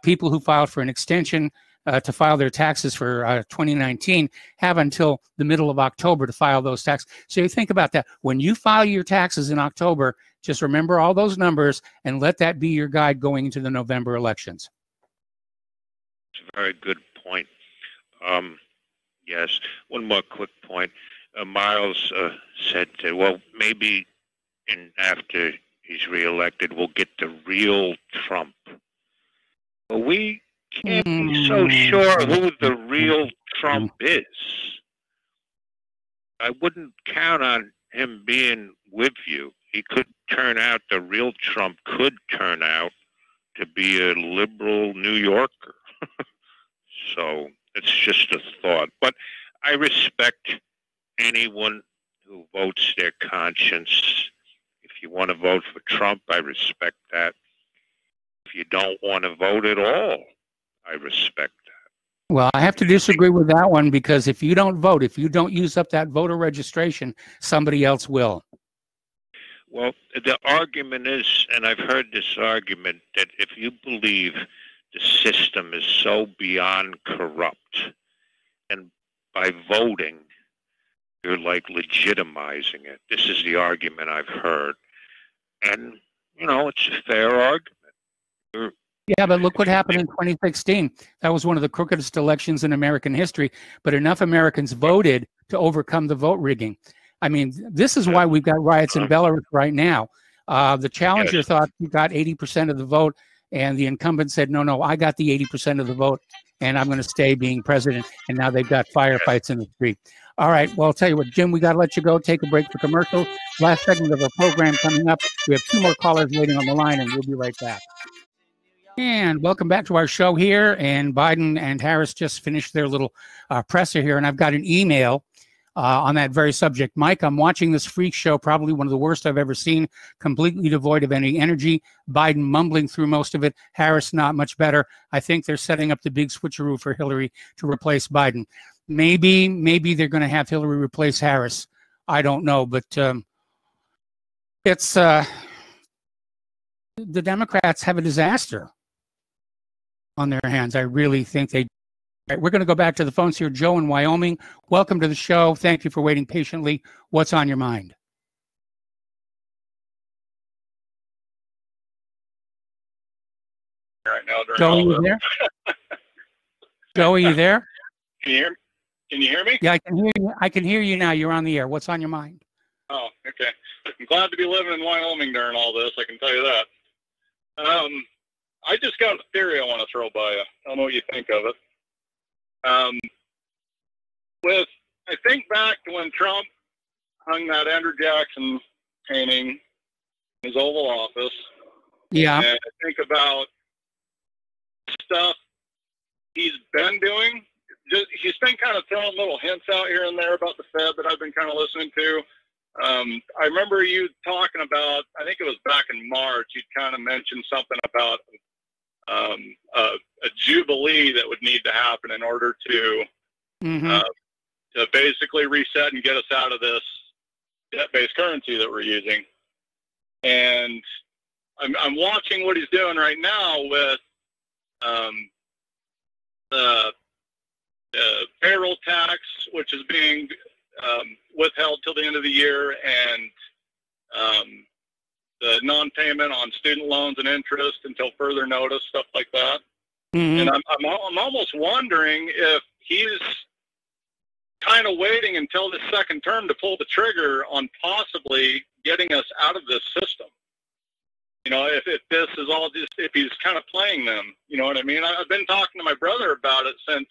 Speaker 2: people who filed for an extension to file their taxes for 2019 have until the middle of October to file those taxes. So you think about that. When you file your taxes in October, just remember all those numbers and let that be your guide going into the November elections.
Speaker 11: It's a very good point. Yes, one more quick point. Miles said, well, maybe after he's reelected, we'll get the real Trump. Well, we can't be so sure who the real Trump is. I wouldn't count on him being with you. He could turn out, the real Trump could turn out to be a liberal New Yorker. So it's just a thought. But I respect anyone who votes their conscience. If you want to vote for Trump, I respect that. If you don't want to vote at all, I respect that.
Speaker 2: Well, I have to disagree with that one, because if you don't vote, if you don't use up that voter registration, somebody else will.
Speaker 11: Well, the argument is, and I've heard this argument, that if you believe the system is so beyond corrupt, and by voting, you're like legitimizing it. This is the argument I've heard. And, it's a fair argument.
Speaker 2: Yeah, but look what happened in 2016. That was one of the crookedest elections in American history, but enough Americans voted to overcome the vote rigging. I mean, this is why we've got riots in Belarus right now. The challenger thought he got 80% of the vote, and the incumbent said, no, I got the 80% of the vote, and I'm going to stay being president. And now they've got firefights in the street. All right. Well, I'll tell you what, Jim, we got to let you go. Take a break for commercials. Last segment of our program coming up. We have 2 more callers waiting on the line, and we'll be right back. And welcome back to our show here. And Biden and Harris just finished their little presser here, and I've got an email on that very subject. Mike, I'm watching this freak show, probably one of the worst I've ever seen, completely devoid of any energy. Biden mumbling through most of it. Harris not much better. I think they're setting up the big switcheroo for Hillary to replace Biden. Maybe they're going to have Hillary replace Harris. I don't know, but it's the Democrats have a disaster on their hands. I really think they. Right, we're going to go back to the phones here. Joe in Wyoming, welcome to the show. Thank you for waiting patiently. What's on your mind?
Speaker 12: Right now,
Speaker 2: Joe, are you there? Joe, are you there?
Speaker 12: Can you hear me?
Speaker 2: Yeah, I can hear you. I can hear you now. You're on the air. What's on your mind?
Speaker 12: Oh, okay. I'm glad to be living in Wyoming during all this. I can tell you that. I just got a theory I want to throw by you. I don't know what you think of it. I think back to when Trump hung that Andrew Jackson painting in his Oval Office.
Speaker 2: Yeah.
Speaker 12: And I think about stuff he's been doing. He's been kind of throwing little hints out here and there about the Fed that I've been kind of listening to. I remember you talking about, I think it was back in March, you'd kind of mentioned something about a jubilee that would need to happen in order to basically reset and get us out of this debt-based currency that we're using. And I'm watching what he's doing right now with the payroll tax, which is being withheld till the end of the year, and the non-payment on student loans and interest until further notice, stuff like that. And I'm almost wondering if he's kind of waiting until the second term to pull the trigger on possibly getting us out of this system. You know, if this is all just, if he's kind of playing them, you know what I mean? I've been talking to my brother about it since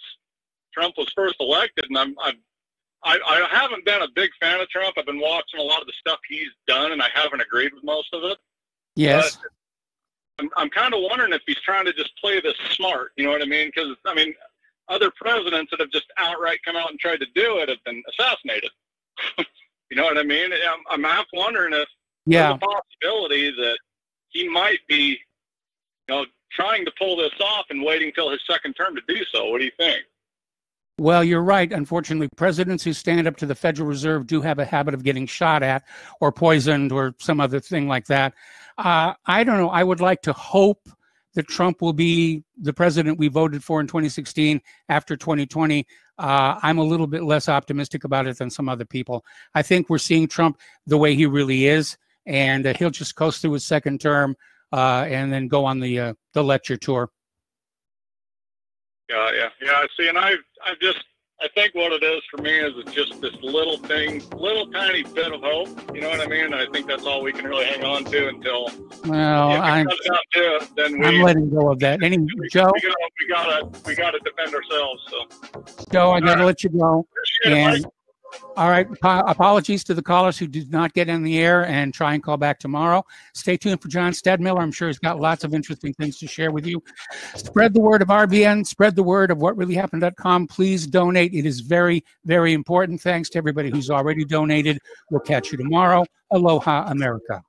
Speaker 12: Trump was first elected, and I haven't been a big fan of Trump. I've been watching a lot of the stuff he's done, and I haven't agreed with most of it.
Speaker 2: Yes.
Speaker 12: But I'm kind of wondering if he's trying to just play this smart, you know what I mean? Because, I mean, other presidents that have just outright come out and tried to do it have been assassinated. You know what I mean? I'm half wondering if there's a possibility that he might be, you know, trying to pull this off and waiting till his second term to do so. What do you think?
Speaker 2: Well, you're right. Unfortunately, presidents who stand up to the Federal Reserve do have a habit of getting shot at or poisoned or some other thing like that. I don't know. I would like to hope that Trump will be the president we voted for in 2016 after 2020. I'm a little bit less optimistic about it than some other people. I think we're seeing Trump the way he really is, and he'll just coast through his second term and then go on the lecture tour.
Speaker 12: Yeah. See, and I think what it is for me is it's just this little tiny bit of hope. You know what I mean? And I think that's all we can really hang on to until.
Speaker 2: Well, I'm letting go of that. Anyway, Joe,
Speaker 12: we gotta defend ourselves. So,
Speaker 2: Joe, I gotta let you go. And all right, apologies to the callers who did not get in the air, and try and call back tomorrow. Stay tuned for John Stedmiller. I'm sure he's got lots of interesting things to share with you. Spread the word of RBN. Spread the word of whatreallyhappened.com. Please donate. It is very, very important. Thanks to everybody who's already donated. We'll catch you tomorrow. Aloha, America.